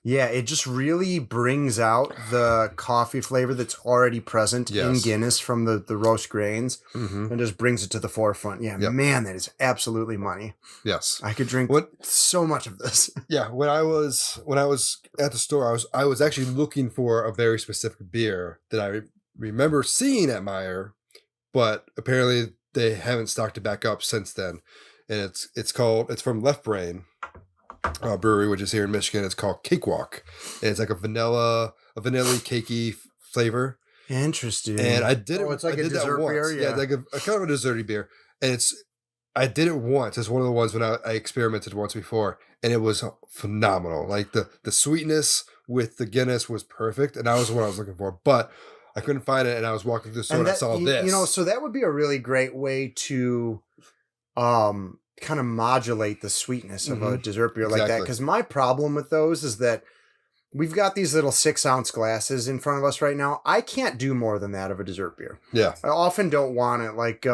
Yeah, it just really brings out the coffee flavor that's already present in Guinness from the roast grains and just brings it to the forefront. Yeah, man, that is absolutely money. Yes. I could drink so much of this. Yeah, when I was at the store, I was actually looking for a very specific beer that I remember seeing at Meijer, but apparently they haven't stocked it back up since then. And it's from Left Brain Brewery, which is here in Michigan. It's called Cakewalk. And it's like a vanilla cakey flavor. Interesting. And I did it. It's like a dessert beer. Yeah, like a kind of a desserty beer. And I did it once. It's one of the ones when I experimented once before, and it was phenomenal. Like the sweetness with the Guinness was perfect, and that was what I was looking for. But I couldn't find it, and I was walking through the store and I saw this. So that would be a really great way to kind of modulate the sweetness of a dessert beer like that. Because my problem with those is that we've got these little 6-ounce glasses in front of us right now. I can't do more than that of a dessert beer. Yeah. I often don't want it. Like,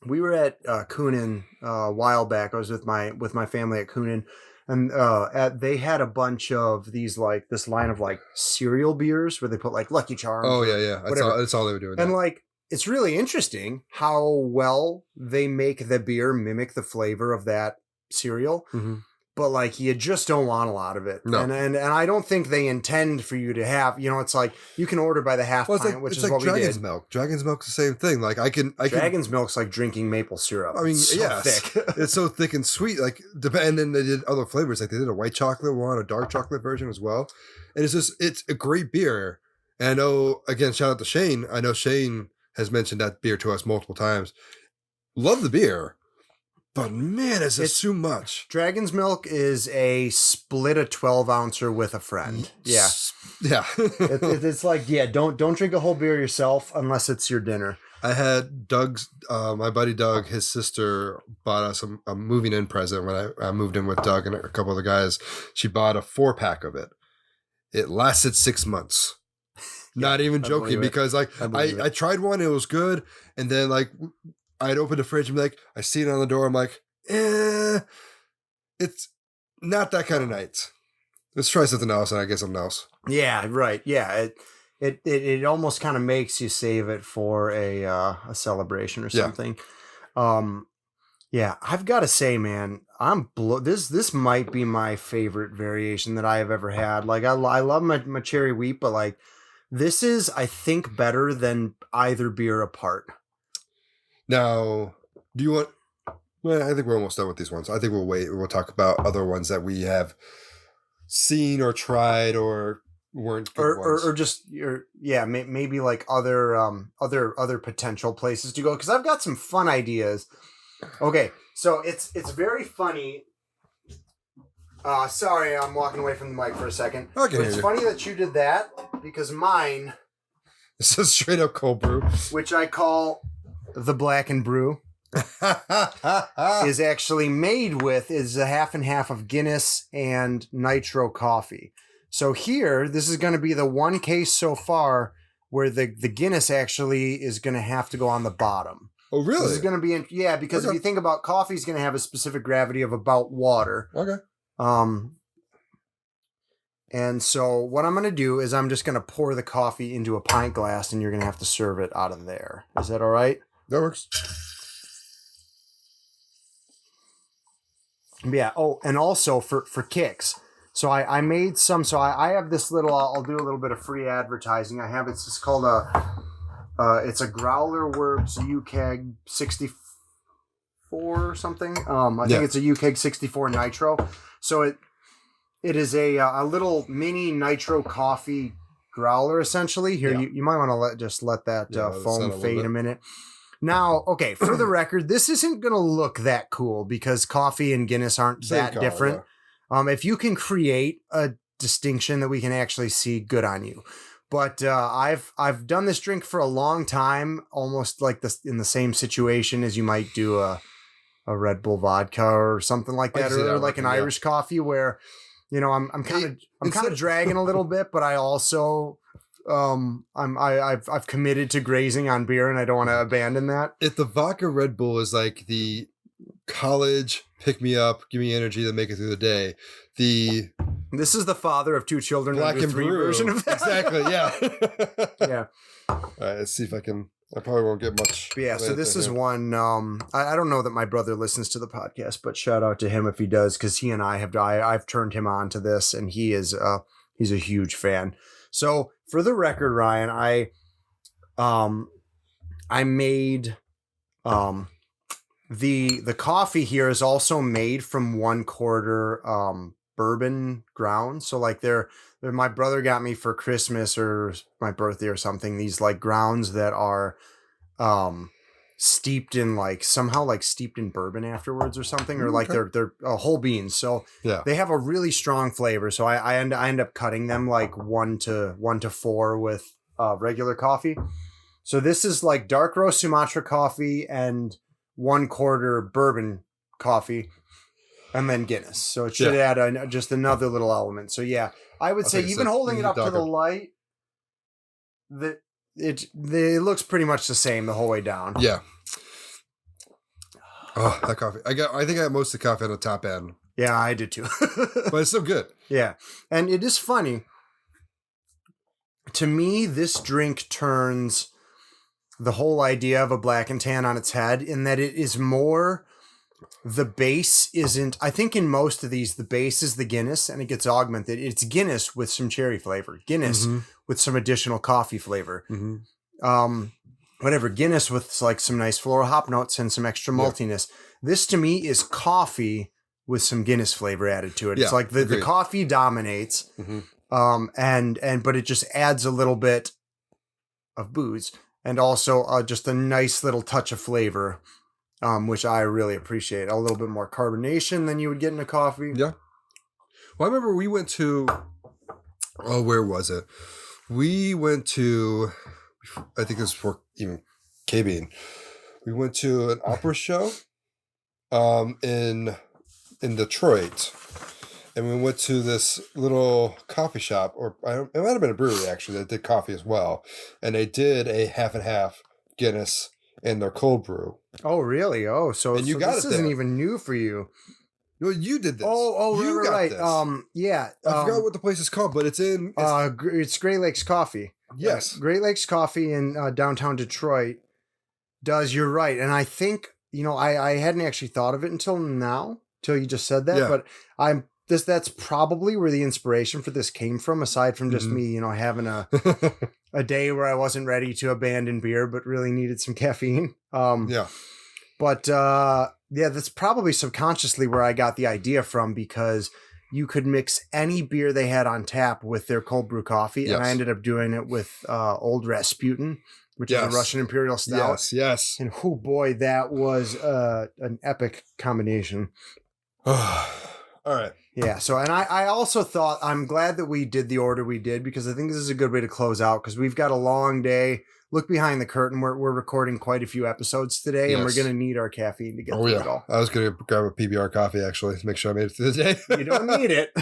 we were at Kuhn a while back. I was with my family at Kuhn, and they had a bunch of these, like this line of like cereal beers where they put like Lucky Charms. Oh yeah. That's all they were doing. And like, it's really interesting how well they make the beer mimic the flavor of that cereal. But like, you just don't want a lot of it. No. And I don't think they intend for you to have, it's like you can order by the half pint, which is like what we did. Dragon's milk. Dragon's milk's the same thing. Like Dragon's milk's like drinking maple syrup. I mean, it's so thick. It's so thick and sweet. Like, and then they did other flavors. Like they did a white chocolate one, a dark chocolate version as well. And it's a great beer. And I know, again, shout out to Shane. I know Shane has mentioned that beer to us multiple times. Love the beer. But man, it's too much. Dragon's Milk is a split a 12-ouncer with a friend. Yeah. Yeah. It's like, don't drink a whole beer yourself unless it's your dinner. I had Doug's, my buddy Doug, his sister bought us a moving in present when I moved in with Doug and a couple of the guys. She bought a 4-pack of it. It lasted 6 months. Not even joking, because like I tried one, it was good, and then like I'd open the fridge and be like, I see it on the door, I'm like, it's not that kind of night. Let's try something else, and I get something else. Yeah, right. Yeah, it almost kind of makes you save it for a celebration or something. Yeah, I've got to say, man, this might be my favorite variation that I have ever had. Like, I love my cherry wheat, but like, this is, I think, better than either beer apart. Now, do you want... Well, I think we're almost done with these ones. I think we'll wait. We'll talk about other ones that we have seen or tried or weren't good ones. Or just maybe like other potential places to go, because I've got some fun ideas. Okay, so it's very funny. Sorry, I'm walking away from the mic for a second. Okay, but it's funny that you did that, because mine, this is straight up cold brew, which I call the Black and Brew, is actually made with is a half and half of Guinness and nitro coffee. So here, this is going to be the one case so far where the Guinness actually is going to have to go on the bottom. Oh, really? This is going to be because if you think about coffee, is going to have a specific gravity of about water. Okay. And so what I'm going to do is I'm just going to pour the coffee into a pint glass, and you're going to have to serve it out of there. Is that all right? That works. Yeah. Oh, and also for kicks. So I made some. So I have this little. I'll do a little bit of free advertising. I have it's called it's a Growler Works UKEG 64 or something. I think it's a UKEG 64 Nitro. So it is a little mini nitro coffee growler essentially. Here you might want to let that foam fade a minute. Now, okay, for the record, this isn't going to look that cool because coffee and Guinness aren't that different. Yeah. If you can create a distinction that we can actually see, good on you. But I've done this drink for a long time, almost like this in the same situation as you might do a Red Bull vodka or something like that, or like an Irish coffee, where I'm kind of dragging a little bit, but I also I've committed to grazing on beer, and I don't want to abandon that. If the vodka Red Bull is like the college pick me up, give me energy to make it through the day, this is the father of two children, Black and Brew version of that. Exactly, yeah. Yeah. All right, let's see if I probably won't get much. But yeah, so this is one. I don't know that my brother listens to the podcast, but shout out to him if he does, because he and I've turned him on to this, and he's a huge fan. So for the record, Ryan, I made the coffee here is also made from 1/4 bourbon grounds. So like my brother got me for Christmas or my birthday or something, these like grounds that are steeped in steeped in bourbon afterwards or something, or like they're whole beans. So they have a really strong flavor. So I end up cutting them like 1 to 4 with regular coffee. So this is like dark roast Sumatra coffee and 1/4 bourbon coffee, and then Guinness. So it should add just another little element. So yeah, I would say even holding it up to the light, it looks pretty much the same the whole way down. Yeah. Oh, that coffee! I think I got most of the coffee on the top end. Yeah, I did too. But it's so good. Yeah, and it is funny. To me, this drink turns the whole idea of a black and tan on its head, in that it is more, the base isn't, I think in most of these, the base is the Guinness, and it gets augmented. It's Guinness with some cherry flavor, Guinness with some additional coffee flavor. Whatever, Guinness with like some nice floral hop notes and some extra maltiness. This to me is coffee with some Guinness flavor added to it. It's like the coffee dominates, but it just adds a little bit of booze. And also just a nice little touch of flavor, which I really appreciate. A little bit more carbonation than you would get in a coffee. Yeah. Well, I remember we went to, where was it? We went to, I think this was before even K-Bean. We went to an opera show in Detroit. And we went to this little coffee shop, or it might have been a brewery actually that did coffee as well. And they did a half and half Guinness in their cold brew. Oh, really? Oh, so this isn't even new for you. Well, you did this. You got right. This. Yeah. I forgot what the place is called, but it's Great Lakes Coffee. Yes. Great Lakes Coffee in downtown Detroit does. You're right. And I think, I hadn't actually thought of it until now, till you just said that, Yeah. but that's probably where the inspiration for this came from, aside from just me, having a day where I wasn't ready to abandon beer, but really needed some caffeine. Yeah. But that's probably subconsciously where I got the idea from, because you could mix any beer they had on tap with their cold brew coffee. Yes. And I ended up doing it with Old Rasputin, which is a Russian Imperial Stout. Yes. And oh boy, that was an epic combination. All right. Yeah. So, and I also thought, I'm glad that we did the order we did, because I think this is a good way to close out, because we've got a long day. Look behind the curtain. We're recording quite a few episodes today, and we're going to need our caffeine to get through it all. I was going to grab a PBR coffee, actually, to make sure I made it through the day. You don't need it.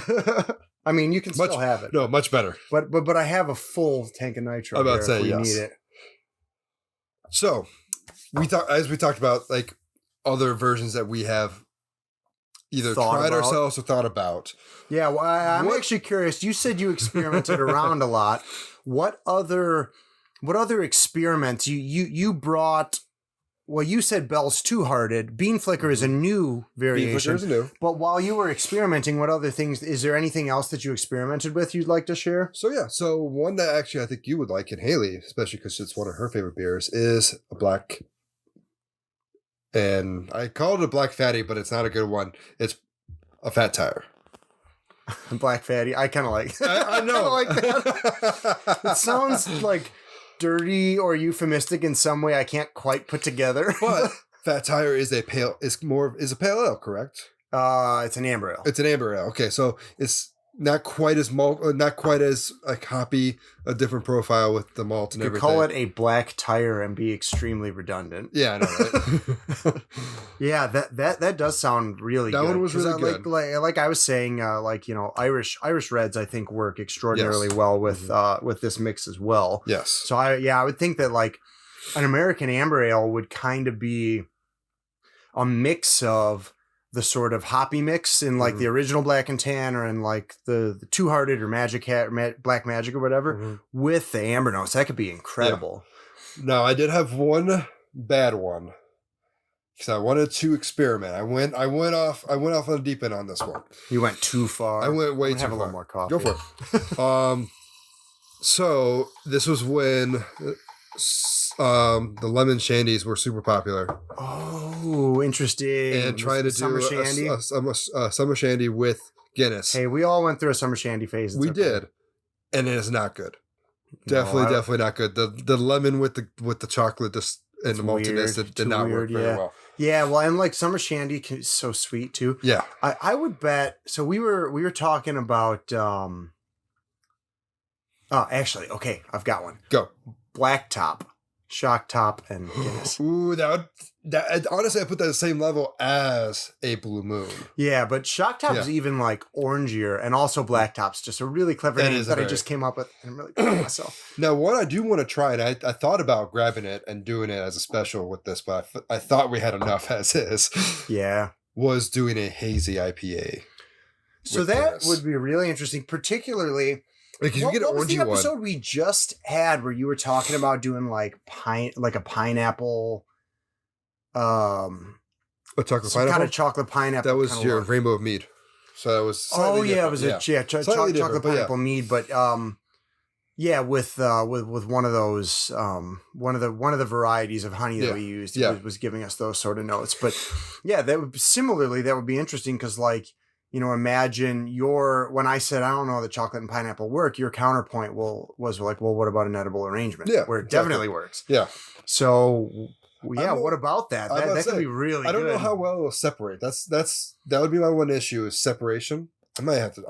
I mean, you can still have it. No, much better. But I have a full tank of nitro I'm about to say, if we yes. need it. So, we talked about, like, other versions that we have either tried ourselves or thought about. Yeah, well, I'm actually curious. You said you experimented around a lot. What other experiments you brought? Well, you said Bell's Two Hearted. Bean Flicker is a new variation. Bean Flicker is new. But while you were experimenting, what other things? Is there anything else that you experimented with you'd like to share? So one that actually I think you would like, and Haley, especially because it's one of her favorite beers, is a black. And I call it a black fatty, but it's not a good one. It's a fat tire. Black fatty. I kind of like. I know. I kinda like that. It sounds like dirty or euphemistic in some way I can't quite put together. But fat tire is a pale ale, correct? It's an amber ale. It's an amber ale. Okay, so it's not quite as like hoppy, a different profile with the malt and you everything. call it a black tire and be extremely redundant. Yeah, I know, right? Yeah, that does sound really good. That one was really good. Like I was saying, Irish Reds I think work extraordinarily well with this mix as well. Yes. So I would think that like an American amber ale would kind of be a mix of the sort of hoppy mix in like the original Black and Tan, or in like the Two Hearted or Magic Hat or Black Magic or whatever, with the amber notes. That could be incredible. Yeah. Now, I did have one bad one because I wanted to experiment. I went off on the deep end on this one. You went too far. I went way too far. Have a little more coffee. Go for it. So this was when the lemon shandies were super popular. Oh, interesting. And trying to do summer shandy. a summer shandy with Guinness. Hey, we all went through a summer shandy phase. We did, and it is not good. Definitely not good. The lemon with the chocolate and the maltiness did not work very well. Yeah, well, and like summer shandy is so sweet too. Yeah, I would bet. So we were talking about. Actually, okay, I've got one. Go. Black Top, Shock Top, and Guinness. Ooh, that honestly, I put that at the same level as a Blue Moon. Yeah, but Shock Top is even like orangier, and also Black Top's just a really clever name that I just came up with, and I'm really proud of myself. Now, what I do want to try, and I thought about grabbing it and doing it as a special with this, but I thought we had enough as is. Yeah, was doing a hazy IPA. So that would be really interesting, particularly. Like, you get an orangey one. What was the episode we just had where you were talking about doing like a pineapple, a chocolate some pineapple? kind of chocolate pineapple? That was your rainbow of mead. So that was. It was chocolate pineapple mead, but with one of those one of the varieties of honey that we used was giving us those sort of notes. But that would be interesting because like. Imagine when I said, I don't know that chocolate and pineapple work, your counterpoint was like, well, what about an edible arrangement? Yeah. Where it definitely works. Yeah. So, what about that? That could be really good. I don't know how well it'll separate. That would be my one issue is separation. I might have to,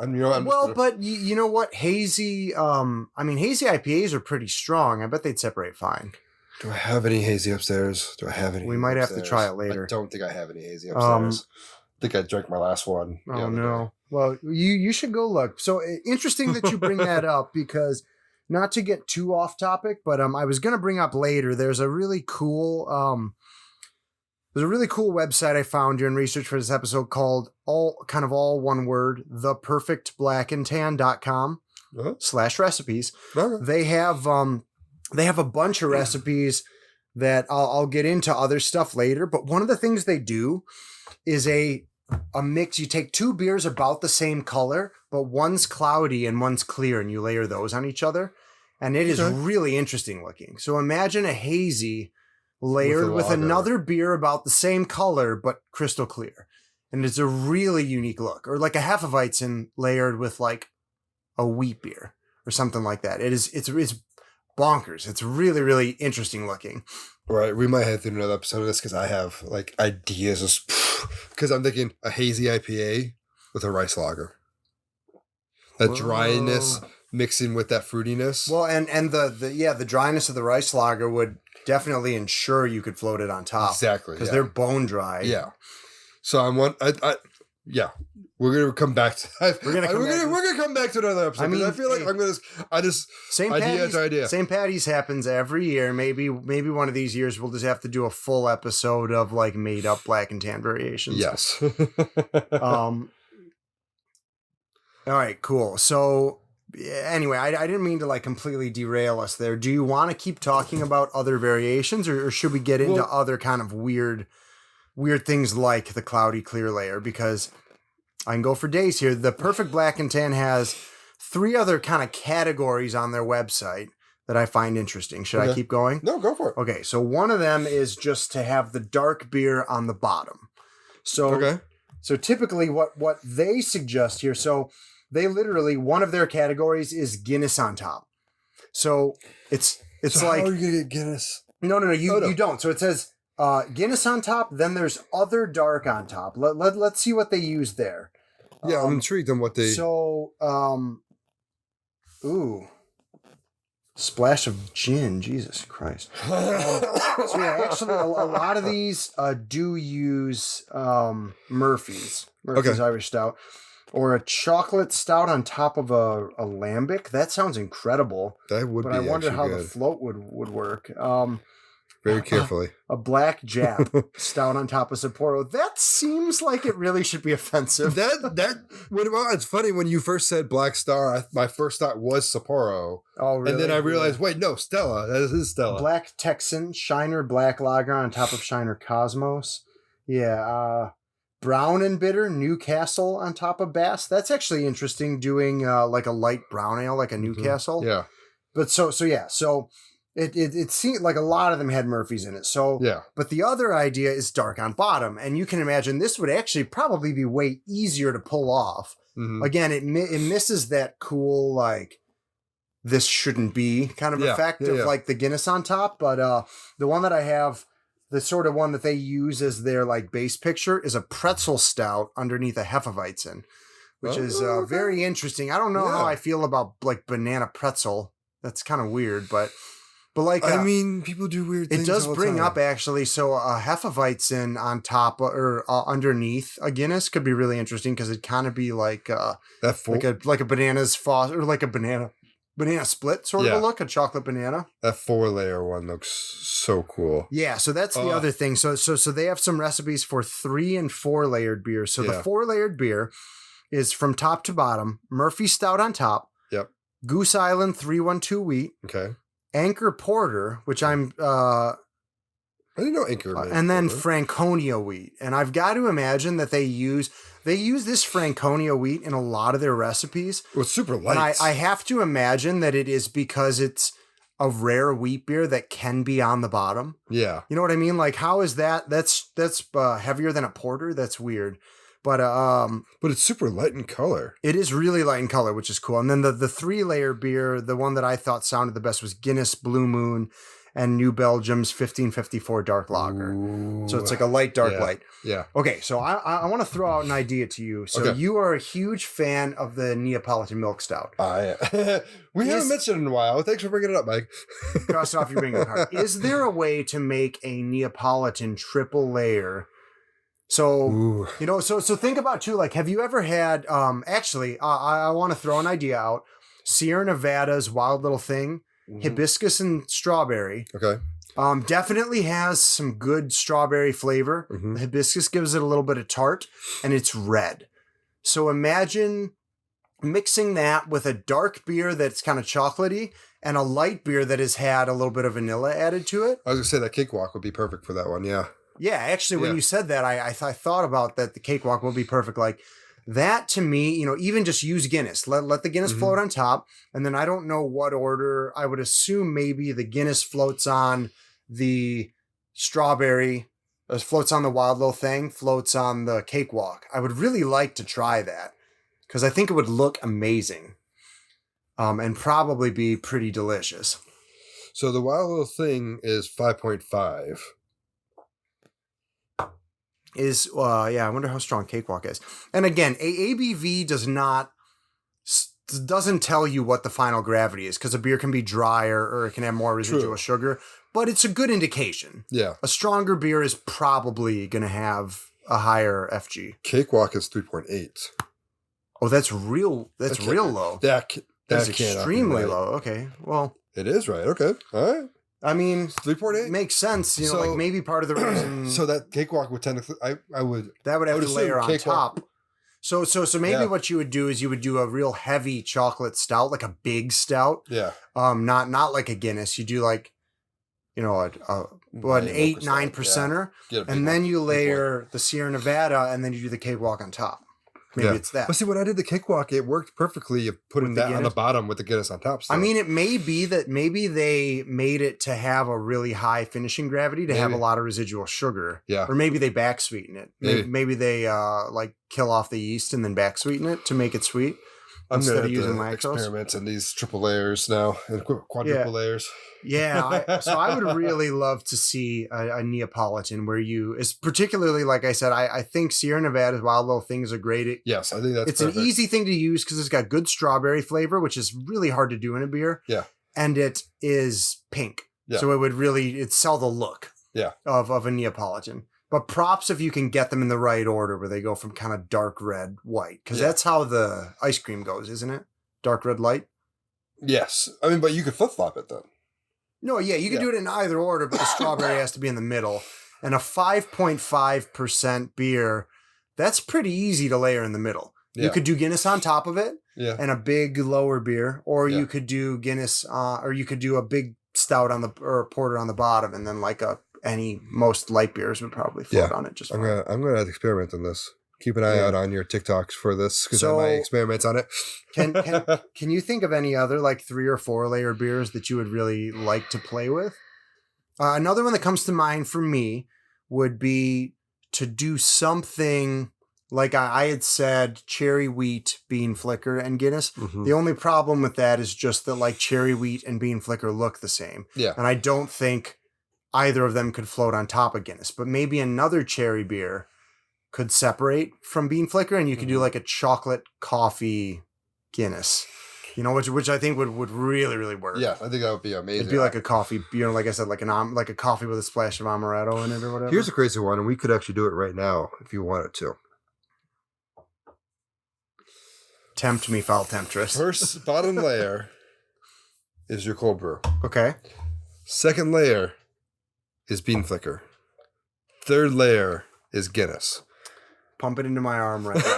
but you know what? Hazy IPAs are pretty strong. I bet they'd separate fine. Do I have any hazy upstairs? We might have to try it later. I don't think I have any hazy upstairs. I think I drank my last one. Oh no! Well, you should go look. So interesting that you bring that up because not to get too off topic, but I was going to bring up later. There's a really cool website I found during research for this episode called all one word theperfectblackandtan.com /recipes. Okay. They have a bunch of recipes that I'll get into other stuff later. But one of the things they do is a mix. You take two beers about the same color, but one's cloudy and one's clear, and you layer those on each other. And it is really interesting looking. So imagine a hazy layered with another beer about the same color, but crystal clear. And it's a really unique look. Or like a Hefeweizen layered with like a wheat beer or something like that. It's bonkers. It's really, really interesting looking. Right. We might have to do another episode of this because I have like ideas. Because I'm thinking a hazy IPA with a rice lager. That dryness mixing with that fruitiness. Well, and the dryness of the rice lager would definitely ensure you could float it on top. Exactly. Because they're bone dry. Yeah. So we're gonna come back to. We're gonna come back to another episode. I feel like St. Patty's happens every year. Maybe one of these years we'll just have to do a full episode of like made up black and tan variations. Yes. All right, cool. So anyway, I didn't mean to like completely derail us there. Do you want to keep talking about other variations, or should we get into other kind of weird things like the cloudy clear layer? Because I can go for days here. The Perfect Black and Tan has 3 other kind of categories on their website that I find interesting. Should I keep going? No, go for it. Okay, so one of them is just to have the dark beer on the bottom. So typically what they suggest here, so they literally, one of their categories is Guinness on top. So it's so like, how are you gonna get Guinness? No, you don't. So it says Guinness on top, then there's other dark on top. Let's see what they use there. Yeah, I'm intrigued on what they... So, splash of gin, Jesus Christ. So yeah, actually, a lot of these do use Murphy's Irish Stout, or a chocolate stout on top of a lambic. That sounds incredible. That would be. But I wonder how good. the float would work. Very carefully. A black Jap stout on top of Sapporo. That seems like it really should be offensive. It's funny when you first said Black Star. My first thought was Sapporo. Oh, really? And then I realized, wait, no, Stella. That is Stella. Black Texan Shiner Black Lager on top of Shiner Cosmos. Yeah. Brown and Bitter Newcastle on top of Bass. That's actually interesting. Doing like a light brown ale, like a Newcastle. Mm-hmm. Yeah. But so. It seemed like a lot of them had Murphy's in it. So, yeah. But the other idea is dark on bottom. And you can imagine this would actually probably be way easier to pull off. Mm-hmm. Again, it misses that cool, like, this shouldn't be kind of effect of like the Guinness on top. But the one that I have, the sort of one that they use as their like base picture is a pretzel stout underneath a Hefeweizen, which is very interesting. I don't know how I feel about like banana pretzel. That's kind of weird, but like, I mean, people do weird things. It does bring up actually. So a Hefeweizen on top or underneath a Guinness could be really interesting because it'd kind of be like like a banana's or like a banana split sort of a look, a chocolate banana. That 4-layer one looks so cool. Yeah, so that's the other thing. So they have some recipes for 3 and 4 layered beers. So the 4-layered beer is from top to bottom. Murphy Stout on top. Yep. Goose Island 312 wheat. Okay. Anchor Porter, which I didn't know Anchor. And then Franconia wheat. And I've got to imagine that they use this Franconia wheat in a lot of their recipes. Well, it's super light. And I have to imagine that it is because it's a rare wheat beer that can be on the bottom. Yeah. You know what I mean? Like, how is that? That's heavier than a porter. That's weird. But it's super light in color. It is really light in color, which is cool. And then the 3-layer beer, the one that I thought sounded the best was Guinness Blue Moon and New Belgium's 1554 Dark Lager. Ooh. So it's like a light, dark light. Yeah. Okay, so I want to throw out an idea to you. So you are a huge fan of the Neapolitan Milk Stout. We haven't mentioned it in a while. Thanks for bringing it up, Mike. Cross it off your bingo card. Is there a way to make a Neapolitan triple layer? So, so think about too, like, have you ever had, actually, I want to throw an idea out. Sierra Nevada's Wild Little Thing, hibiscus and strawberry. Okay. Definitely has some good strawberry flavor. Mm-hmm. The hibiscus gives it a little bit of tart, and it's red. So imagine mixing that with a dark beer that's kind of chocolatey, and a light beer that has had a little bit of vanilla added to it. I was gonna say that Cakewalk would be perfect for that one. Yeah. Yeah, actually, when Yeah. you said that, I thought about that. The Cakewalk will be perfect. Like that to me, even just use Guinness. Let the Guinness float on top, and then I don't know what order. I would assume maybe the Guinness floats on the strawberry, floats on the Wild Little Thing, floats on the Cakewalk. I would really like to try that because I think it would look amazing, and probably be pretty delicious. So the Wild Little Thing is 5.5. I wonder how strong Cakewalk is. And again, ABV doesn't tell you what the final gravity is because a beer can be drier or it can have more residual True. sugar, but it's a good indication. Yeah. A stronger beer is probably going to have a higher FG. Cakewalk is 3.8. Oh, that's real. That's Okay. real low. That's That's extremely low. Okay. Well, It is right. Okay. All right. I mean, 3.8. makes sense. So- Like maybe part of the reason So that Cakewalk would technically, I would. that would have I would to layer assume on Cakewalk- top. So maybe Yeah. what you would do is you would do a real heavy chocolate stout, like a big stout. Yeah. Not like a Guinness. You do like, an Light 8-9 local percenter, Get a big and then one. you Big layer the Sierra Nevada, and then you do the Cakewalk on top. Maybe Yeah. it's that. But see, when I did the Cakewalk, it worked perfectly. of putting With the that on the Guinness? bottom with the Guinness on top. I still. mean, it may be that maybe they made it to have a really high finishing gravity to have a Maybe. lot of residual sugar. Yeah. Or maybe they back sweeten it. Maybe they kill off the yeast and then back sweeten it to make it sweet. I'm instead gonna of using have to lactose. experiment in these triple layers now and quadruple Yeah. layers. Yeah, so I would really love to see a Neapolitan where is particularly, like I said, I think Sierra Nevada's Wild Little Thing is a great. Yes, I think that's It's perfect. an easy thing to use because it's got good strawberry flavor, which is really hard to do in a beer. Yeah. And it is pink. Yeah. So it'd sell the look Yeah. of a Neapolitan. But props if you can get them in the right order where they go from kind of dark red, white. Because Yeah. that's how the ice cream goes, isn't it? Dark red, light? Yes. I mean, but you could flip-flop it then. No, yeah, you can Yeah. do it in either order, but the strawberry has to be in the middle. And a 5.5% beer, that's pretty easy to layer in the middle. Yeah. You could do Guinness on top of it Yeah. and a big lower beer, or Yeah. you could do Guinness, or you could do a big stout or a porter on the bottom, and then most light beers would probably float Yeah. on it just I'm fine. gonna experiment on this. Keep an eye Yeah. out on your TikToks for this because So- I might experiment on it. Can you think of any other 3 or 4 layer beers that you would really like to play with? Another one that comes to mind for me would be to do something like I had said, cherry wheat, bean flicker, and Guinness. Mhm. The only problem with that is just that cherry wheat and bean flicker look the same. Yeah. And I don't think either of them could float on top of Guinness, but maybe another cherry beer could separate from bean flicker, and you could do Mm-hmm. a chocolate coffee Guinness, which I think would really, really work. Yeah, I think that would be amazing. It'd be like a coffee, like I said, like a coffee with a splash of amaretto in it or whatever. Here's a crazy one, and we could actually do it right now if you wanted to. Tempt me, foul temptress. First bottom layer is your cold brew. Okay. Second layer is bean flicker. Third layer is Guinness. Pump it into my arm right now.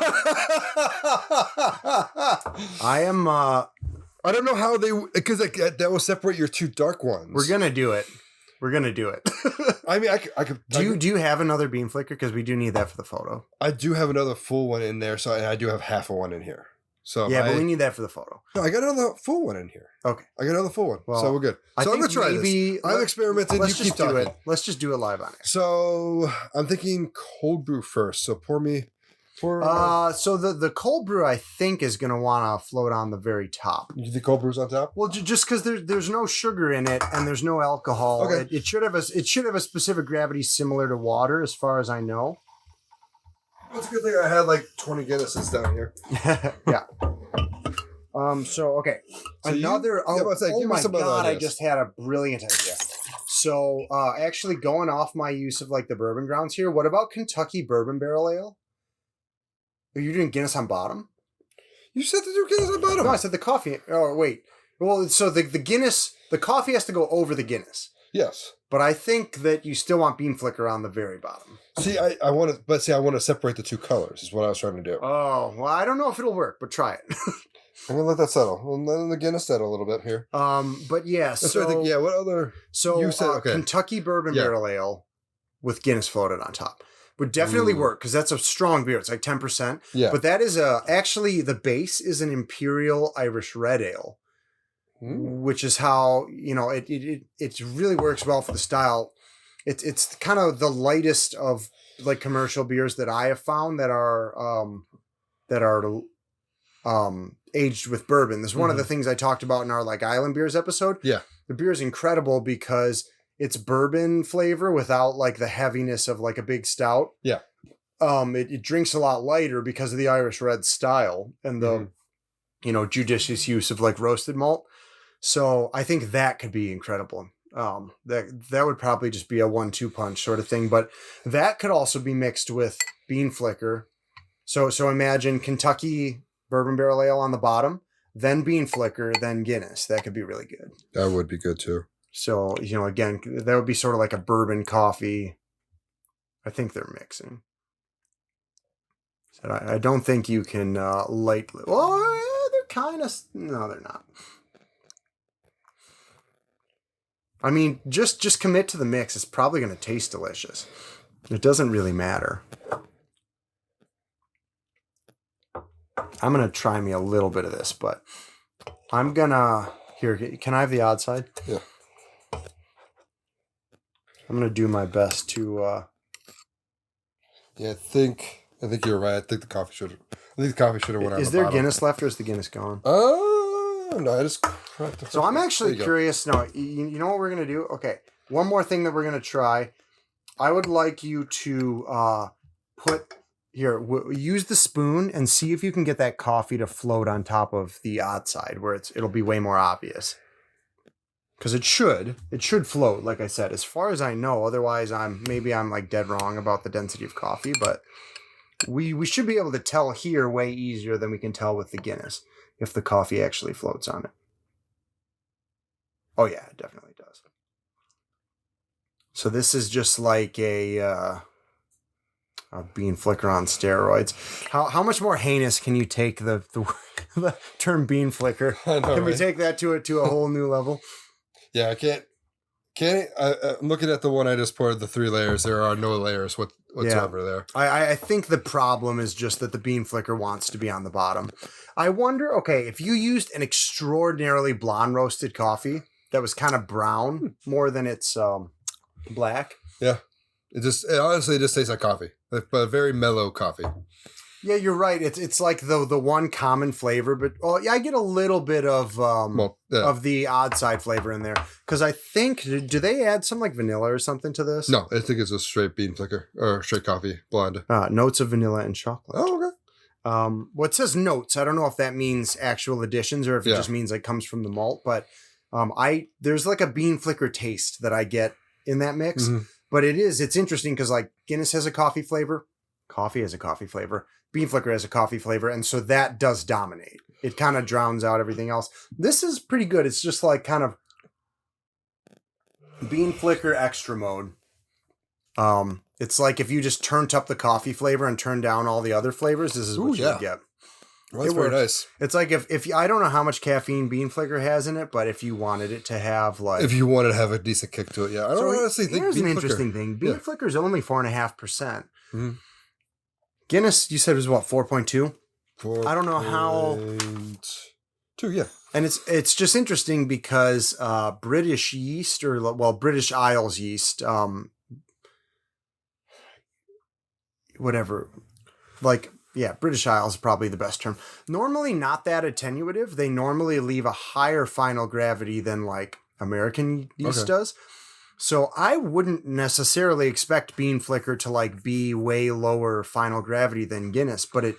I am. I don't know how because that will separate your two dark ones. We're gonna do it. We're gonna do it. I mean, I could. Do you have another bean flicker? Because we do need that for the photo. I do have another full one in there, and I do have half a one in here. So Yeah, but we need that for the photo. No, I got another full one in here. Okay. I got another full one. Well, So we're good. I So I'm think gonna try maybe this. I'm experimenting. Let's You just keep do talking. it. Let's just do it live on air. So I'm thinking cold brew first. So pour. So the cold brew I think is gonna want to float on the very top. You think cold brew's on top? Well, just because there's no sugar in it and there's no alcohol, Okay. it should have a specific gravity similar to water, as far as I know. It's a good thing I had 20 Guinnesses down here. Yeah. So okay, So you- another. yeah, I was like, oh give me my some other god! I ideas. just had a brilliant idea. So actually, going off my use of the bourbon grounds here, what about Kentucky Bourbon Barrel Ale? Are you doing Guinness on bottom? You said to do Guinness on bottom. No, I said the coffee. Oh wait. Well, so the Guinness, the coffee has to go over the Guinness. Yes. But I think that you still want bean flicker on the very bottom. See, I want to separate the two colors. Is what I was trying to do. Oh, well, I don't know if it'll work, but try it. I'm gonna let that settle. We'll let the Guinness settle a little bit here. But yeah, That's what I think. Yeah. What other? So You said, okay. Kentucky Bourbon Barrel Ale with Guinness floated on top would definitely work because that's a strong beer. It's like 10%. Yeah. But that is actually the base is an Imperial Irish Red Ale, which is how it really works well for the style. It's kind of the lightest of like commercial beers that I have found that are aged with bourbon. This is one of the things I talked about in our like Island Beers episode. Yeah. The beer is incredible because it's bourbon flavor without like the heaviness of like a big stout. Yeah. It drinks a lot lighter because of the Irish Red style and the, judicious use of like roasted malt. So I think that could be incredible. That would probably just be a 1-2 punch sort of thing, but that could also be mixed with bean flicker. So imagine Kentucky Bourbon Barrel Ale on the bottom, then bean flicker, then Guinness. That could be really good. That would be good too. So, again, that would be sort of like a bourbon coffee. I think they're mixing. So I don't think you can lightly. Well, they're kind of. No, they're not. I mean, just commit to the mix. It's probably going to taste delicious. It doesn't really matter. I'm going to try me a little bit of this, but I'm going to... Here, can I have the odd side? Yeah. I'm going to do my best to... Yeah, I think you're right. I think the coffee should have went on the bottom. Is there Guinness left or is the Guinness gone? No, I just cracked the... So I'm actually curious. No, you know what we're going to do? Okay, one more thing that we're going to try. I would like you to use the spoon and see if you can get that coffee to float on top of the odd side where it'll be way more obvious. Because it should float, like I said, as far as I know. Otherwise, I'm like dead wrong about the density of coffee, but we should be able to tell here way easier than we can tell with the Guinness if the coffee actually floats on it. Oh yeah, it definitely does. So this is just like a bean flicker on steroids. How much more heinous can you take the term bean flicker? I know, can we take that to a whole new level? Yeah, I can't. I'm looking at the one I just poured, the 3 layers. There are no layers whatsoever there. I think the problem is just that the bean flicker wants to be on the bottom. I wonder, okay, if you used an extraordinarily blonde roasted coffee that was kind of brown more than it's black. Yeah. It honestly just tastes like coffee, but a very mellow coffee. Yeah, you're right. It's like the one common flavor, but I get a little bit of of the odd side flavor in there because I think do they add some like vanilla or something to this? No, I think it's a straight bean flicker or straight coffee blonde. Notes of vanilla and chocolate. Oh, okay. Well, it says notes. I don't know if that means actual additions or if it just means like comes from the malt, but there's like a bean flicker taste that I get in that mix. Mm-hmm. But it's interesting because like Guinness has a coffee flavor, coffee has a coffee flavor, bean flicker has a coffee flavor, and so that does dominate. It kind of drowns out everything else. This is pretty good. It's just like kind of bean flicker extra mode. It's like if you just turned up the coffee flavor and turned down all the other flavors, this is what you would get. Well, that's very nice. It's like if I don't know how much caffeine bean flicker has in it, but if you wanted it to have like... If you wanted to have a decent kick to it, yeah. I don't honestly think here's an interesting thing. Bean flicker is only 4.5%. Mm-hmm. Guinness, you said was what, 4.2? I don't know how... 2, yeah. And it's just interesting because British yeast British Isles yeast, whatever, like... Yeah, British Isles is probably the best term. Normally not that attenuative. They normally leave a higher final gravity than like American yeast does. So I wouldn't necessarily expect bean flicker to like be way lower final gravity than Guinness, but it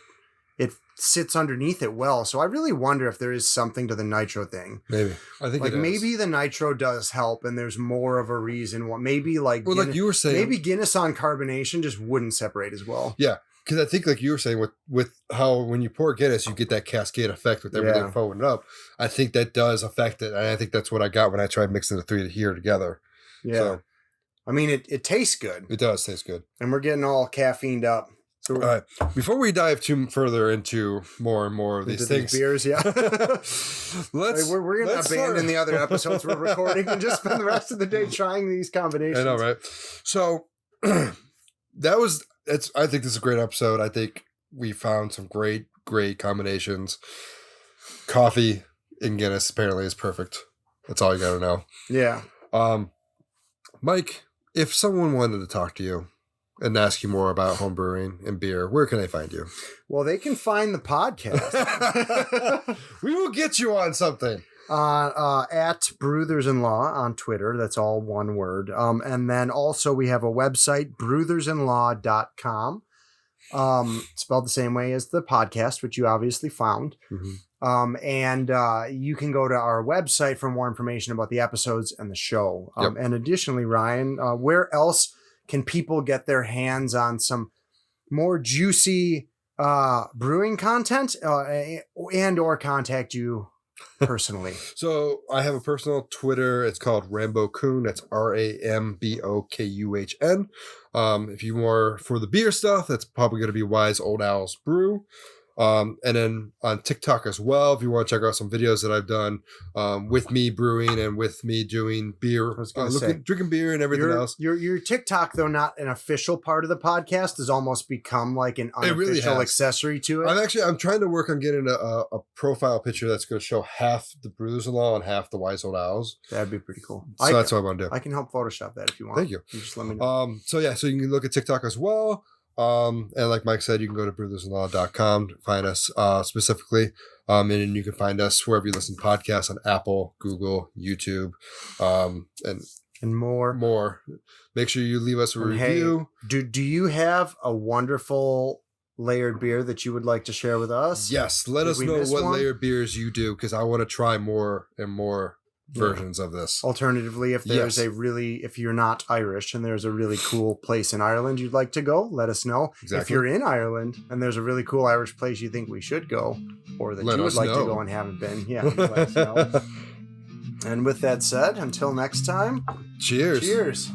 sits underneath it well. So I really wonder if there is something to the nitro thing. Maybe. I think maybe the nitro does help and there's more of a reason why. Maybe like Guinness, like you were saying, maybe Guinness on carbonation just wouldn't separate as well. Yeah. Because I think, like you were saying, with how when you pour Guinness, you get that cascade effect with everything foaming up. I think that does affect it. And I think that's what I got when I tried mixing the 3 here together. Yeah. So, I mean, it tastes good. it does taste good. And we're getting all caffeined up. So All right. Before we dive too further into more and more of these things, beers, yeah. let's we're going let's to abandon start. the other episodes we're recording and just spend the rest of the day trying these combinations. I know, right? So I think this is a great episode. I think we found some great combinations. Coffee in Guinness apparently is perfect. That's all you got to know. Yeah. Mike, if someone wanted to talk to you and ask you more about home brewing and beer, where can they find you? Well, they can find the podcast We will get you on something. at Brewthers-In-Law on Twitter. That's all one word. And then also we have a website, Brewthers-In-Law.com. Spelled the same way as the podcast, which you obviously found. And you can go to our website for more information about the episodes and the show. And additionally, Ryan, where else can people get their hands on some more juicy brewing content and or contact you personally? So I have a personal Twitter. It's called Rambo Kuhn. That's RAMBOKUHN. If you more for the beer stuff, that's probably going to be Wise Old Owls Brew. And then on TikTok as well, if you want to check out some videos that I've done with me brewing and with me doing beer, drinking beer and everything else. Your TikTok, though not an official part of the podcast, has almost become like an unofficial accessory to it. I'm trying to work on getting a profile picture that's going to show half the Brewthers-In-Law and half the Wise Old Owls. That'd be pretty cool. So that's what I want to do. I can help Photoshop that if you want. Thank you. You just let me know. So you can look at TikTok as well. And like Mike said, you can go to Brewthers-In-Law.com to find us specifically. And then you can find us wherever you listen to podcasts on Apple, Google, YouTube, and more. Make sure you leave us a review. Hey, do you have a wonderful layered beer that you would like to share with us? Yes, let us know what layered beers you do, because I want to try more and more versions of this. Alternatively, if there's if you're not Irish and there's a really cool place in Ireland you'd like to go, let us know. Exactly. If you're in Ireland and there's a really cool Irish place you think we should go, or that you would like to go and haven't been, let us know. And with that said, until next time, cheers. Cheers.